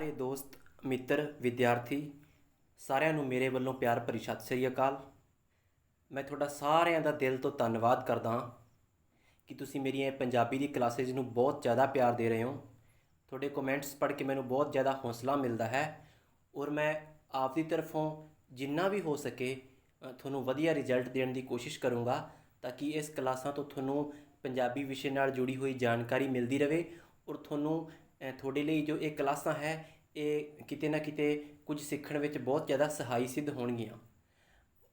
ਸਾਰੇ ਦੋਸਤ ਮਿੱਤਰ ਵਿਦਿਆਰਥੀ ਸਾਰਿਆਂ ਨੂੰ ਮੇਰੇ ਵੱਲੋਂ ਪਿਆਰ ਭਰੀ ਸਤਿ ਸ੍ਰੀ ਅਕਾਲ। ਮੈਂ ਤੁਹਾਡਾ ਸਾਰਿਆਂ ਦਾ ਦਿਲ ਤੋਂ ਧੰਨਵਾਦ ਕਰਦਾ ਹਾਂ ਕਿ ਤੁਸੀਂ ਮੇਰੀਆਂ ਪੰਜਾਬੀ ਦੀ ਕਲਾਸਿਸ ਨੂੰ ਬਹੁਤ ਜ਼ਿਆਦਾ ਪਿਆਰ ਦੇ ਰਹੇ ਹੋ। ਤੁਹਾਡੇ ਕਮੈਂਟਸ ਪੜ੍ਹ ਕੇ ਮੈਨੂੰ ਬਹੁਤ ਜ਼ਿਆਦਾ ਹੌਸਲਾ ਮਿਲਦਾ ਹੈ ਔਰ ਮੈਂ ਆਪਦੀ ਤਰਫੋਂ ਜਿੰਨਾ ਵੀ ਹੋ ਸਕੇ ਤੁਹਾਨੂੰ ਵਧੀਆ ਰਿਜ਼ਲਟ ਦੇਣ ਦੀ ਕੋਸ਼ਿਸ਼ ਕਰੂੰਗਾ ਤਾਂ ਕਿ ਇਸ ਕਲਾਸਾਂ ਤੋਂ ਤੁਹਾਨੂੰ ਪੰਜਾਬੀ ਵਿਸ਼ੇ ਨਾਲ ਜੁੜੀ ਹੋਈ ਜਾਣਕਾਰੀ ਮਿਲਦੀ ਰਹੇ ਔਰ ਤੁਹਾਨੂੰ ਤੁਹਾਡੇ ਲਈ ਜੋ ਇਹ ਕਲਾਸਾਂ ਹੈ ਇਹ ਕਿਤੇ ਨਾ ਕਿਤੇ ਕੁਝ ਸਿੱਖਣ ਵਿੱਚ ਬਹੁਤ ਜ਼ਿਆਦਾ ਸਹਾਈ ਸਿੱਧ ਹੋਣਗੀਆਂ।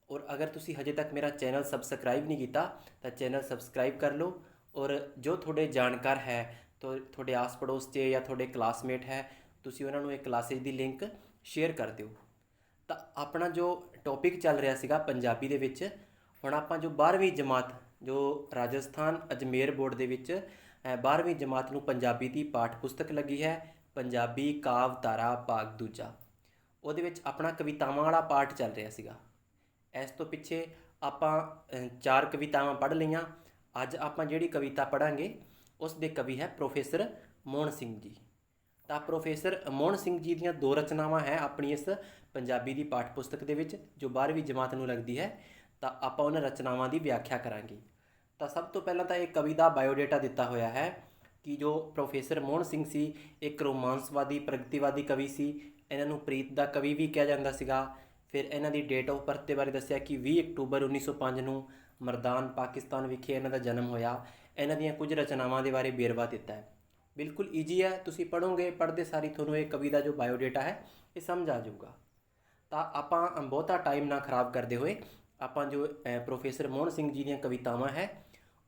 ਔਰ ਅਗਰ ਤੁਸੀਂ ਹਜੇ ਤੱਕ ਮੇਰਾ ਚੈਨਲ ਸਬਸਕ੍ਰਾਈਬ ਨਹੀਂ ਕੀਤਾ ਤਾਂ ਚੈਨਲ ਸਬਸਕ੍ਰਾਈਬ ਕਰ ਲਓ ਔਰ ਜੋ ਤੁਹਾਡੇ ਜਾਣਕਾਰ ਹੈ ਤੁਹਾਡੇ ਆਸ ਪੜੋਸ 'ਚ ਜਾਂ ਤੁਹਾਡੇ ਕਲਾਸਮੇਟ ਹੈ ਤੁਸੀਂ ਉਹਨਾਂ ਨੂੰ ਇਹ ਕਲਾਸਿਸ ਦੀ ਲਿੰਕ ਸ਼ੇਅਰ ਕਰ ਦਿਓ। ਤਾਂ ਆਪਣਾ ਜੋ ਟੌਪਿਕ ਚੱਲ ਰਿਹਾ ਸੀਗਾ ਪੰਜਾਬੀ ਦੇ ਵਿੱਚ, ਹੁਣ ਆਪਾਂ ਜੋ 12ਵੀਂ ਜਮਾਤ ਜੋ ਰਾਜਸਥਾਨ ਅਜਮੇਰ ਬੋਰਡ ਦੇ ਵਿੱਚ 12ਵੀਂ ਜਮਾਤ ਨੂੰ ਪੰਜਾਬੀ ਦੀ ਪਾਠ ਪੁਸਤਕ ਲੱਗੀ ਹੈ ਪੰਜਾਬੀ ਕਾਵ ਧਾਰਾ ਭਾਗ ਦੂਜਾ, ਉਹਦੇ ਵਿੱਚ ਆਪਣਾ ਕਵਿਤਾਵਾਂ ਵਾਲਾ ਪਾਠ ਚੱਲ ਰਿਹਾ ਸੀਗਾ। ਇਸ ਤੋਂ ਪਿੱਛੇ ਆਪਾਂ 4 ਕਵਿਤਾਵਾਂ ਪੜ੍ਹ ਲਈਆਂ। ਅੱਜ ਆਪਾਂ ਜਿਹੜੀ ਕਵਿਤਾ ਪੜ੍ਹਾਂਗੇ ਉਸ ਦੇ ਕਵੀ ਹੈ ਪ੍ਰੋਫੈਸਰ ਮੋਹਨ ਸਿੰਘ ਜੀ। ਤਾਂ ਪ੍ਰੋਫੈਸਰ ਮੋਹਨ ਸਿੰਘ ਜੀ ਦੀਆਂ 2 ਰਚਨਾਵਾਂ ਹੈ ਆਪਣੀ ਇਸ ਪੰਜਾਬੀ ਦੀ ਪਾਠ ਪੁਸਤਕ ਦੇ ਵਿੱਚ ਜੋ 12ਵੀਂ ਜਮਾਤ ਨੂੰ ਲੱਗਦੀ ਹੈ। ਤਾਂ ਆਪਾਂ ਉਹਨਾਂ ਰਚਨਾਵਾਂ ਦੀ ਵਿਆਖਿਆ ਕਰਾਂਗੇ। ਤਾਂ ਸਭ ਤੋਂ ਪਹਿਲਾਂ ਤਾਂ ਇਹ ਕਵੀ ਦਾ ਬਾਇਓਡੇਟਾ ਦਿੱਤਾ ਹੋਇਆ ਹੈ ਕਿ ਜੋ ਪ੍ਰੋਫੈਸਰ ਮੋਹਨ ਸਿੰਘ ਸੀ ਇੱਕ ਰੋਮਾਂਸਵਾਦੀ ਪ੍ਰਗਤੀਵਾਦੀ ਕਵੀ ਸੀ। ਇਹਨਾਂ ਨੂੰ ਪ੍ਰੀਤ ਦਾ ਕਵੀ ਵੀ ਕਿਹਾ ਜਾਂਦਾ ਸੀਗਾ। ਫਿਰ ਇਹਨਾਂ ਦੀ ਡੇਟ ਆਫ ਬਰਥ ਦੇ ਬਾਰੇ ਦੱਸਿਆ ਕਿ 20 ਅਕਤੂਬਰ 1905 ਨੂੰ ਮਰਦਾਨ ਪਾਕਿਸਤਾਨ ਵਿਖੇ ਇਹਨਾਂ ਦਾ ਜਨਮ ਹੋਇਆ। ਇਹਨਾਂ ਦੀਆਂ ਕੁਝ ਰਚਨਾਵਾਂ ਦੇ ਬਾਰੇ ਵੇਰਵਾ ਦਿੱਤਾ ਹੈ। ਬਿਲਕੁਲ ਈਜੀ ਹੈ, ਤੁਸੀਂ ਪੜ੍ਹੋਗੇ, ਪੜ੍ਹਦੇ ਸਾਰੀ ਤੁਹਾਨੂੰ ਇਹ ਕਵੀ ਦਾ ਜੋ ਬਾਇਓਡੇਟਾ ਹੈ ਇਹ ਸਮਝ ਆ ਜਾਊਗਾ। ਤਾਂ ਆਪਾਂ ਬਹੁਤਾ ਟਾਈਮ ਨਾ ਖਰਾਬ ਕਰਦੇ ਹੋਏ ਆਪਾਂ ਜੋ ਪ੍ਰੋਫੈਸਰ ਮੋਹਨ ਸਿੰਘ ਜੀ ਦੀਆਂ ਕਵਿਤਾਵਾਂ ਹੈ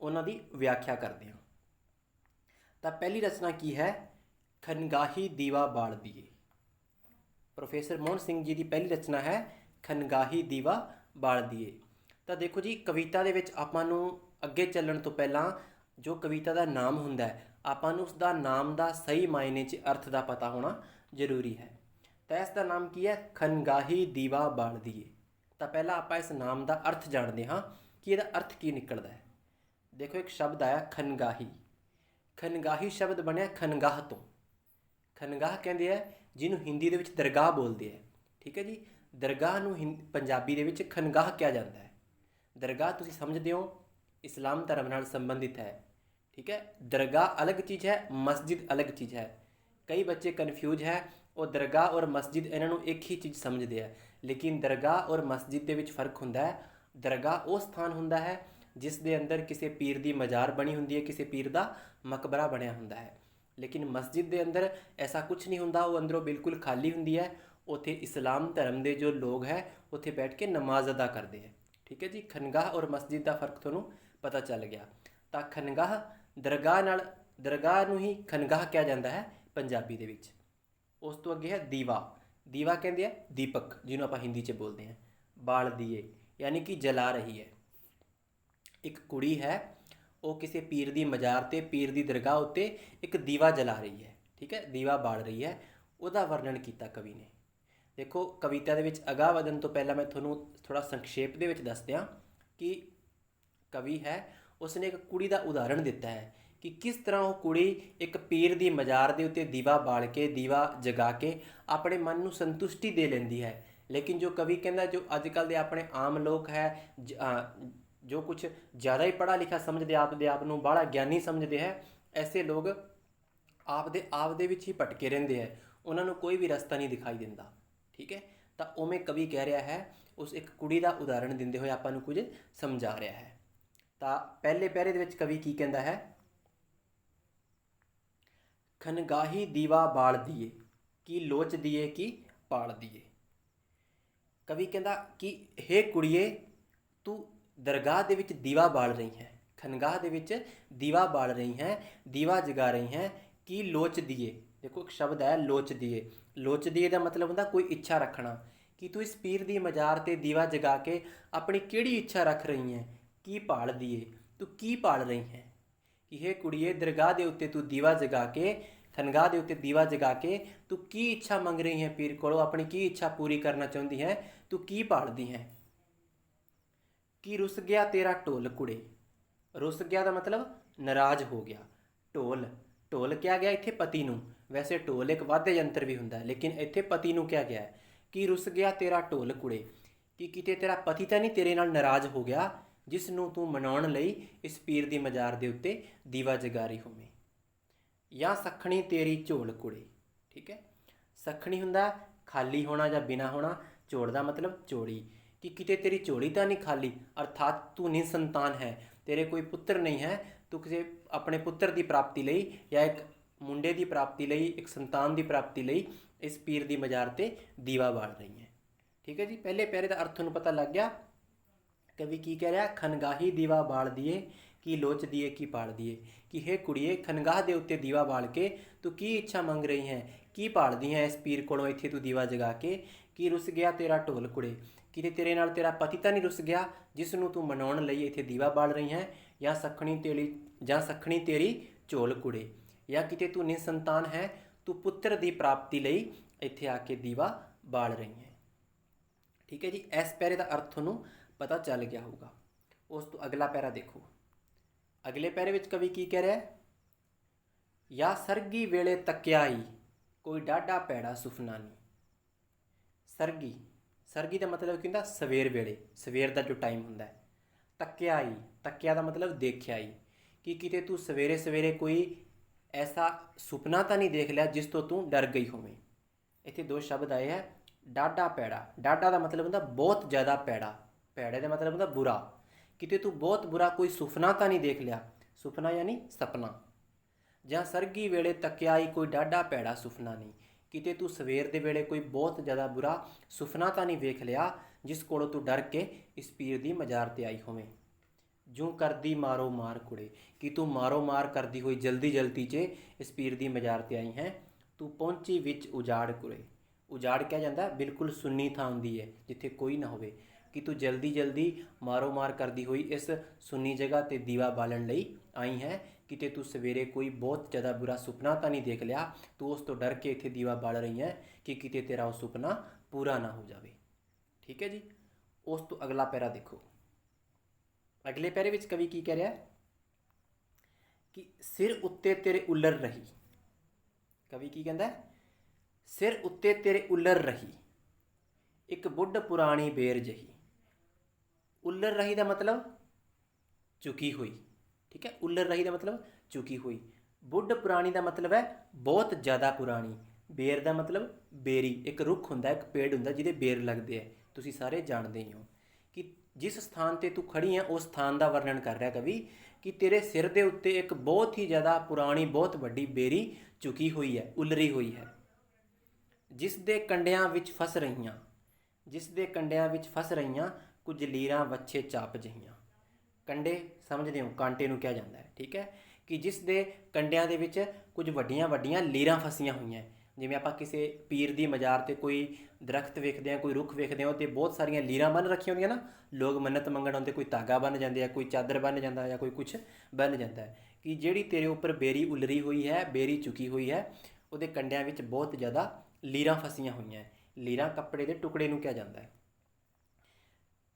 ਉਹਨਾਂ ਦੀ ਵਿਆਖਿਆ ਕਰਦੇ ਹਾਂ। ਤਾਂ ਪਹਿਲੀ ਰਚਨਾ ਕੀ ਹੈ? ਖਨਗਾਹੀ ਦੀਵਾ ਬਾਲ ਦੀਏ। ਪ੍ਰੋਫੈਸਰ ਮੋਹਨ ਸਿੰਘ ਜੀ ਦੀ ਪਹਿਲੀ ਰਚਨਾ ਹੈ ਖਨਗਾਹੀ ਦੀਵਾ ਬਾਲ ਦੀਏ। ਤਾਂ ਦੇਖੋ ਜੀ, ਕਵਿਤਾ ਦੇ ਵਿੱਚ ਆਪਾਂ ਨੂੰ ਅੱਗੇ ਚੱਲਣ ਤੋਂ ਪਹਿਲਾਂ ਜੋ ਕਵਿਤਾ ਦਾ ਨਾਮ ਹੁੰਦਾ ਹੈ ਆਪਾਂ ਨੂੰ ਉਸ ਦਾ ਨਾਮ ਦਾ ਸਹੀ ਮਾਇਨੇ 'ਚ ਅਰਥ ਦਾ ਪਤਾ ਹੋਣਾ ਜ਼ਰੂਰੀ ਹੈ। ਤਾਂ ਇਸ ਦਾ ਨਾਮ ਕੀ ਹੈ? ਖਨਗਾਹੀ ਦੀਵਾ ਬਾਲ ਦੀਏ। ਤਾਂ ਪਹਿਲਾਂ ਆਪਾਂ ਇਸ ਨਾਮ ਦਾ ਅਰਥ ਜਾਣਦੇ ਹਾਂ ਕਿ ਇਹਦਾ ਅਰਥ ਕੀ ਨਿਕਲਦਾ ਹੈ। ਦੇਖੋ, ਇੱਕ ਸ਼ਬਦ ਆਇਆ ਖਨਗਾਹੀ। ਖਨਗਾਹੀ ਸ਼ਬਦ ਬਣਿਆ ਖਨਗਾਹ ਤੋਂ। ਖਨਗਾਹ ਕਹਿੰਦੇ ਆ ਜਿਹਨੂੰ ਹਿੰਦੀ ਦੇ ਵਿੱਚ ਦਰਗਾਹ ਬੋਲਦੇ ਹੈ। ਠੀਕ ਹੈ ਜੀ, ਦਰਗਾਹ ਨੂੰ ਪੰਜਾਬੀ ਦੇ ਵਿੱਚ ਖਨਗਾਹ ਕਿਹਾ ਜਾਂਦਾ ਹੈ। ਦਰਗਾਹ ਤੁਸੀਂ ਸਮਝਦੇ ਹੋ ਇਸਲਾਮ ਧਰਮ ਨਾਲ ਸੰਬੰਧਿਤ ਹੈ। ਠੀਕ ਹੈ, ਦਰਗਾਹ ਅਲੱਗ ਚੀਜ਼ ਹੈ, ਮਸਜਿਦ ਅਲੱਗ ਚੀਜ਼ ਹੈ। ਕਈ ਬੱਚੇ ਕਨਫਿਊਜ਼ ਹੈ, ਉਹ ਦਰਗਾਹ ਔਰ ਮਸਜਿਦ ਇਹਨਾਂ ਨੂੰ ਇੱਕ ਹੀ ਚੀਜ਼ ਸਮਝਦੇ ਆ, ਲੇਕਿਨ ਦਰਗਾਹ ਔਰ ਮਸਜਿਦ ਦੇ ਵਿੱਚ ਫ਼ਰਕ ਹੁੰਦਾ ਹੈ। ਦਰਗਾਹ ਉਹ ਸਥਾਨ ਹੁੰਦਾ ਹੈ ਜਿਸ ਦੇ ਅੰਦਰ ਕਿਸੇ ਪੀਰ ਦੀ ਮਜ਼ਾਰ ਬਣੀ ਹੁੰਦੀ ਹੈ, ਕਿਸੇ ਪੀਰ ਦਾ ਮਕਬਰਾ ਬਣਿਆ ਹੁੰਦਾ ਹੈ। ਲੇਕਿਨ ਮਸਜਿਦ ਦੇ ਅੰਦਰ ਐਸਾ ਕੁਝ ਨਹੀਂ ਹੁੰਦਾ, ਉਹ ਅੰਦਰੋਂ ਬਿਲਕੁਲ ਖਾਲੀ ਹੁੰਦੀ ਹੈ। ਉੱਥੇ ਇਸਲਾਮ ਧਰਮ ਦੇ ਜੋ ਲੋਕ ਹੈ ਉੱਥੇ ਬੈਠ ਕੇ ਨਮਾਜ਼ ਅਦਾ ਕਰਦੇ ਹੈ। ਠੀਕ ਹੈ ਜੀ, ਖਨਗਾਹ ਔਰ ਮਸਜਿਦ ਦਾ ਫ਼ਰਕ ਤੁਹਾਨੂੰ ਪਤਾ ਚੱਲ ਗਿਆ। ਤਾਂ ਖਨਗਾਹ ਦਰਗਾਹ ਨੂੰ ਹੀ ਖਨਗਾਹ ਕਿਹਾ ਜਾਂਦਾ ਹੈ ਪੰਜਾਬੀ ਦੇ ਵਿੱਚ। ਉਸ ਤੋਂ ਅੱਗੇ ਹੈ ਦੀਵਾ। ਦੀਵਾ ਕਹਿੰਦੇ ਆ ਦੀਪਕ, ਜਿਹਨੂੰ ਆਪਾਂ ਹਿੰਦੀ 'ਚ ਬੋਲਦੇ ਹਾਂ। ਬਾਲ ਦੀਏ ਯਾਨੀ ਕਿ ਜਲਾ ਰਹੀ ਹੈ। ਇੱਕ ਕੁੜੀ ਹੈ, ਉਹ ਕਿਸੇ ਪੀਰ ਦੀ ਮਜ਼ਾਰ 'ਤੇ ਪੀਰ ਦੀ ਦਰਗਾਹ ਉੱਤੇ ਇੱਕ ਦੀਵਾ ਜਲਾ ਰਹੀ ਹੈ। ਠੀਕ ਹੈ, ਦੀਵਾ ਬਾਲ ਰਹੀ ਹੈ। ਉਹਦਾ ਵਰਣਨ ਕੀਤਾ ਕਵੀ ਨੇ। ਦੇਖੋ, ਕਵਿਤਾ ਦੇ ਵਿੱਚ ਅਗਾਂਹ ਵਧਣ ਤੋਂ ਪਹਿਲਾਂ ਮੈਂ ਤੁਹਾਨੂੰ ਥੋੜ੍ਹਾ ਸੰਖੇਪ ਦੇ ਵਿੱਚ ਦੱਸ ਦਿਆਂ ਕਿ ਕਵੀ ਹੈ ਉਸਨੇ ਇੱਕ ਕੁੜੀ ਦਾ ਉਦਾਹਰਣ ਦਿੱਤਾ ਹੈ ਕਿ ਕਿਸ ਤਰ੍ਹਾਂ ਉਹ ਕੁੜੀ ਇੱਕ ਪੀਰ ਦੀ ਮਜ਼ਾਰ ਦੇ ਉੱਤੇ ਦੀਵਾ ਬਾਲ ਕੇ, ਦੀਵਾ ਜਗਾ ਕੇ ਆਪਣੇ ਮਨ ਨੂੰ ਸੰਤੁਸ਼ਟੀ ਦੇ ਲੈਂਦੀ ਹੈ। ਲੇਕਿਨ ਜੋ ਕਵੀ ਕਹਿੰਦਾ ਜੋ ਅੱਜ ਕੱਲ੍ਹ ਦੇ ਆਪਣੇ ਆਮ ਲੋਕ ਹੈ ਜੋ ਕੁਛ ਜ਼ਿਆਦਾ ਹੀ ਪੜ੍ਹਾ ਲਿਖਾ ਸਮਝਦੇ, ਆਪਦੇ ਆਪ ਨੂੰ ਬਾਹਲਾ ਗਿਆਨੀ ਸਮਝਦੇ ਹੈ, ਐਸੇ ਲੋਕ ਆਪਦੇ ਆਪ ਦੇ ਵਿੱਚ ਹੀ ਭਟਕੇ ਰਹਿੰਦੇ ਹੈ, ਉਹਨਾਂ ਨੂੰ ਕੋਈ ਵੀ ਰਸਤਾ ਨਹੀਂ ਦਿਖਾਈ ਦਿੰਦਾ। ਠੀਕ ਹੈ, ਤਾਂ ਉਵੇਂ ਕਵੀ ਕਹਿ ਰਿਹਾ ਹੈ, ਉਸ ਇੱਕ ਕੁੜੀ ਦਾ ਉਦਾਹਰਣ ਦਿੰਦੇ ਹੋਏ ਆਪਾਂ ਨੂੰ ਕੁਝ ਸਮਝਾ ਰਿਹਾ ਹੈ। ਤਾਂ ਪਹਿਲੇ ਪਹਿਰੇ ਦੇ ਵਿੱਚ ਕਵੀ ਕੀ ਕਹਿੰਦਾ ਹੈ? ਖਨਗਾਹੀ ਦੀਵਾ ਬਾਲ ਦੀਏ ਕੀ ਲੋਚ ਦੀਏ ਕੀ ਪਾਲ ਦੀਏ। ਕਵੀ ਕਹਿੰਦਾ ਕਿ ਹੇ ਕੁੜੀਏ, ਤੂੰ ਦਰਗਾਹ ਦੇ ਵਿੱਚ ਦੀਵਾ ਬਾਲ ਰਹੀ ਹੈ, ਖਨਗਾਹ ਦੇ ਵਿੱਚ ਦੀਵਾ ਬਾਲ ਰਹੀ ਹੈ, ਦੀਵਾ ਜਗਾ ਰਹੀ ਹੈ, ਕੀ ਲੋਚ ਦੀਏ। ਦੇਖੋ, ਇੱਕ ਸ਼ਬਦ ਹੈ ਲੋਚ ਦੀਏ। ਲੋਚ ਦੀਏ ਦਾ ਮਤਲਬ ਹੁੰਦਾ ਕੋਈ ਇੱਛਾ ਰੱਖਣਾ, ਕਿ ਤੂੰ ਇਸ ਪੀਰ ਦੀ ਮਜ਼ਾਰ 'ਤੇ ਦੀਵਾ ਜਗਾ ਕੇ ਆਪਣੀ ਕਿਹੜੀ ਇੱਛਾ ਰੱਖ ਰਹੀ ਹੈ, ਕੀ ਭਾਲ ਦੀਏ, ਤੂੰ ਕੀ ਭਾਲ ਰਹੀ ਹੈ। ਕਿ ਹੇ ਕੁੜੀਏ, ਦਰਗਾਹ ਦੇ ਉੱਤੇ ਤੂੰ ਦੀਵਾ ਜਗਾ ਕੇ, ਖਨਗਾਹ ਦੇ ਉੱਤੇ ਦੀਵਾ ਜਗਾ ਕੇ ਤੂੰ ਕੀ ਇੱਛਾ ਮੰਗ ਰਹੀ ਹੈ ਪੀਰ ਕੋਲੋਂ, ਆਪਣੀ ਕੀ ਇੱਛਾ ਪੂਰੀ ਕਰਨਾ ਚਾਹੁੰਦੀ ਹੈ, ਤੂੰ ਕੀ ਭਾਲਦੀ ਹੈ। ਕਿ ਰੁੱਸ ਗਿਆ ਤੇਰਾ ਢੋਲ ਕੁੜੇ। ਰੁੱਸ ਗਿਆ ਦਾ ਮਤਲਬ ਨਾਰਾਜ਼ ਹੋ ਗਿਆ। ਢੋਲ ਕਿਹਾ ਗਿਆ ਇੱਥੇ ਪਤੀ ਨੂੰ, ਵੈਸੇ ਢੋਲ ਇੱਕ ਵਾद्य ਯੰਤਰ ਵੀ ਹੁੰਦਾ, ਲੇਕਿਨ ਇੱਥੇ ਪਤੀ ਨੂੰ ਕਿਹਾ ਗਿਆ ਹੈ ਕਿ ਰੁੱਸ ਗਿਆ ਤੇਰਾ ਢੋਲ ਕੁੜੇ, ਕਿ ਕਿਤੇ ਤੇਰਾ ਪਤੀ ਤਾਂ ਨਹੀਂ ਤੇਰੇ ਨਾਲ ਨਾਰਾਜ਼ ਹੋ ਗਿਆ ਜਿਸ ਨੂੰ ਤੂੰ ਮਨਾਉਣ ਲਈ ਇਸ ਪੀਰ ਦੀ ਮਜ਼ਾਰ ਦੇ ਉੱਤੇ ਦੀਵਾ ਜਗਾ ਰਹੀ ਹੋਵੇਂ। ਜਾਂ ਸੱਖਣੀ ਤੇਰੀ ਝੋਲ ਕੁੜੇ, ਠੀਕ ਹੈ। ਸੱਖਣੀ ਹੁੰਦਾ ਖਾਲੀ ਹੋਣਾ ਜਾਂ ਬਿਨਾ ਹੋਣਾ, ਝੋਲ ਦਾ ਮਤਲਬ ਝੋਲੀ, कि किते तेरी झोली तो नहीं खाली, अर्थात तू निसंतान है, तेरे कोई पुत्र नहीं है, तू किसी अपने पुत्र की प्राप्ति लई या एक मुंडे की प्राप्ति लई, एक संतान की प्राप्ति लई इस पीर की मजार ते दीवा बाल रही है। ठीक है जी, पहले पैरे का अर्थ तुहानूं पता लग गया। कवि की कह रहा, खनगाही दीवा बाल दिए की लोच दिए की पाल दिए, कि हे कुड़िए खनगाह के उत्ते दीवा बाल के तू की इच्छा मंग रही है, की भालदी है इस पीर कोलों इत्थे तू दीवा जगा के, कि रुस गया तेरा ढोल कुड़े, कि तेरे नाल तेरा पति तो नहीं रुस गया जिस नूं तू मनाउण लई इत्थे दीवा बाल रही है। या सखणी तेरी झोल कुड़े, या किते तू निसंतान है, तू पुत्र की प्राप्ति लई इत्थे आके दीवा बाल रही है। ठीक है जी, इस पैरे का अर्थ तुहानूं पता चल गया होगा। उस तो अगला पैरा देखो, अगले पैरे विच कवि की कह रहा है, या सरगी वेले तक्याई कोई डाढा पैड़ा सुफना नहीं। सरगी, सरगी का मतलब की होंदा सवेर वेले, सवेर का जो टाइम होंदा है। तक्याई, तक्या का मतलब देखिया ही, कि किते तू सवेरे सवेरे कोई ऐसा सुपना तो नहीं देख लिया जिस तो तू डर गई होवें। इत्थे दो शब्द आए हैं, डाढा पैड़ा, डाढा का मतलब होंदा बहुत ज़्यादा पैड़ा, पैड़े का मतलब होंदा बुरा, किते तू बहुत बुरा कोई सुपना तो नहीं देख लिया, सुपना यानी सपना। जां सरगी वेले तक्याई कोई डाढा पैड़ा सुपना नहीं, किते तू सवेर दे वेले कोई बहुत ज़्यादा बुरा सुपना तो नहीं वेख लिया जिस कोलों तू डर के इस पीर दी मजार ते आई होवें। जूं करदी मारो मार कुड़े, कि तू मारो मार करदी हुई जल्दी जल्दी च इस पीर दी मजार ते आई हैं। तू पहुंची विच उजाड़ कुड़े, उजाड़ क्या जाता बिल्कुल सुन्नी थां हुंदी है जिथे कोई ना होवे, कि तू जल्दी जल्दी मारो मार करदी हुई इस सुन्नी जगह ते दीवा बालन लई आई है, किते तू सवेरे कोई बहुत ज़्यादा बुरा सुपना तो नहीं देख लिया, तू उस तो डर के इत्थे दीवा बाल रही है कि किते तेरा वो सुपना पूरा ना हो जाए। ठीक है जी, उस तो अगला पैरा देखो, अगले पैरे विच कवि की कह रहा है, कि सिर उत्ते तेरे उलर रही। कवि की कहता है, सिर उत्ते तेरे उलर रही एक बुढ़ पुरानी बेर जही। उलर रही का मतलब चुकी हुई, ठीक है, उलर रही का मतलब चुकी हुई। बुढ़ पुरानी का मतलब है बहुत ज़्यादा पुरानी। बेर का मतलब बेरी, एक रुख होंदा, एक पेड़ होंदा जिहदे बेर लगदे है, तुसीं सारे जानते ही हो। कि जिस स्थान ते तू खड़ी है उस स्थान का वर्णन कर रहा कवि, कि तेरे सिर के उत्ते एक बहुत ही ज़्यादा पुरानी बहुत वड्डी बेरी चुकी हुई है, उलरी हुई है। जिस दे कंडियां विच फस रहीआं, जिस दे कंडियां विच फस रहीआं कुछ लीरां वच्छे चाप जहीआं। कंडे समझते हो, कांटे नूं कहा जाता है, ठीक है, कि जिस दे कंडियां दे विच कुछ वड्डियां वड्डियां लीरां फसियां हुई हैं। जिवें आपां किसी पीर दी मजार ते कोई दरख्त वेखदे हैं, कोई रुख वेखदे हो तो बहुत सारियां लीरां बन रखियां होंदियां ना, लोग मन्नत मंगण आउंदे, कोई धागा बन जाते हैं, कोई चादर बन जाता है, या कोई कुछ बन जाता है। कि जिहड़ी तेरे उपर बेरी उलरी हुई है, बेरी चुकी हुई है, उहदे कंडियां विच बहुत ज़्यादा लीरां फसियां हुई हैं। लीरां कपड़े के टुकड़े नूं कहा जाता है।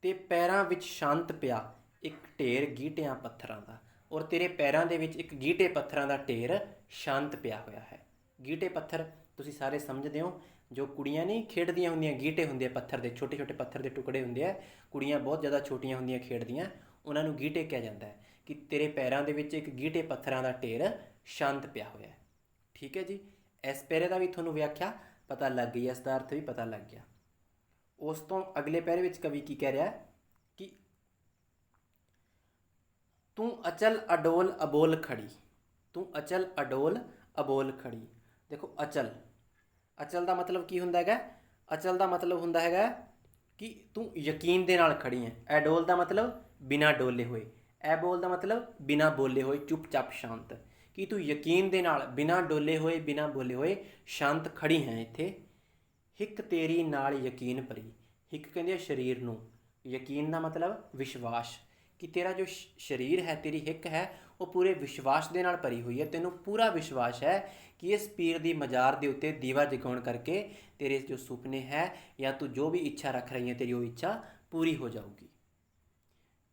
ते पैरां विच शांत पिया एक ढेर गीटियां पत्थरां दा, और तेरे पैरां दे विच एक गीटे पत्थरां दा ढेर शांत पिया होया है। गीटे पत्थर तुसीं सारे समझदे हो, जो कुड़ियां नहीं खेडदियां हुंदियां, गीटे हुंदे पत्थर दे, छोटे छोटे पत्थर के टुकड़े हुंदे आ, कुड़ियां बहुत ज़्यादा छोटियां हुंदियां खेडदियां, उन्हां नूं गीटे कहा जाता है। कि तेरे पैरां दे विच एक गीटे पत्थरां दा ढेर शांत पिया होया है। ठीक है जी, इस पैरे का भी तुहानूं व्याख्या पता लग गई, इसका अर्थ भी पता लग गया। उस तो अगले पैरे विच कवि की कह रहा है, कि तू अचल अडोल अबोल खड़ी, तू अचल अडोल अबोल खड़ी। देखो अचल, अचल का मतलब की हुंदा है, अचल का मतलब हुंदा है कि तू यकीन दे नाल खड़ी है। अडोल का मतलब बिना डोले हुए, अबोल का मतलब बिना बोले हुए, चुपचाप शांत, कि तू यकीन दे नाल बिना डोले हुए बिना बोले हुए शांत खड़ी है इत्थे। हिक तेरी नाल यकीन भरी, हिक कहंदे शरीर नूं, यकीन का मतलब विश्वास, कि तेरा जो शरीर है, तेरी हिक है, वो पूरे विश्वास के नाल भरी हुई है। तेनों पूरा विश्वास है कि इस पीर की मजार के उत्ते दीवा जगाउण करके तेरे जो सुपने हैं या तू जो भी इच्छा रख रही है, तेरी वो इच्छा पूरी हो जाऊगी।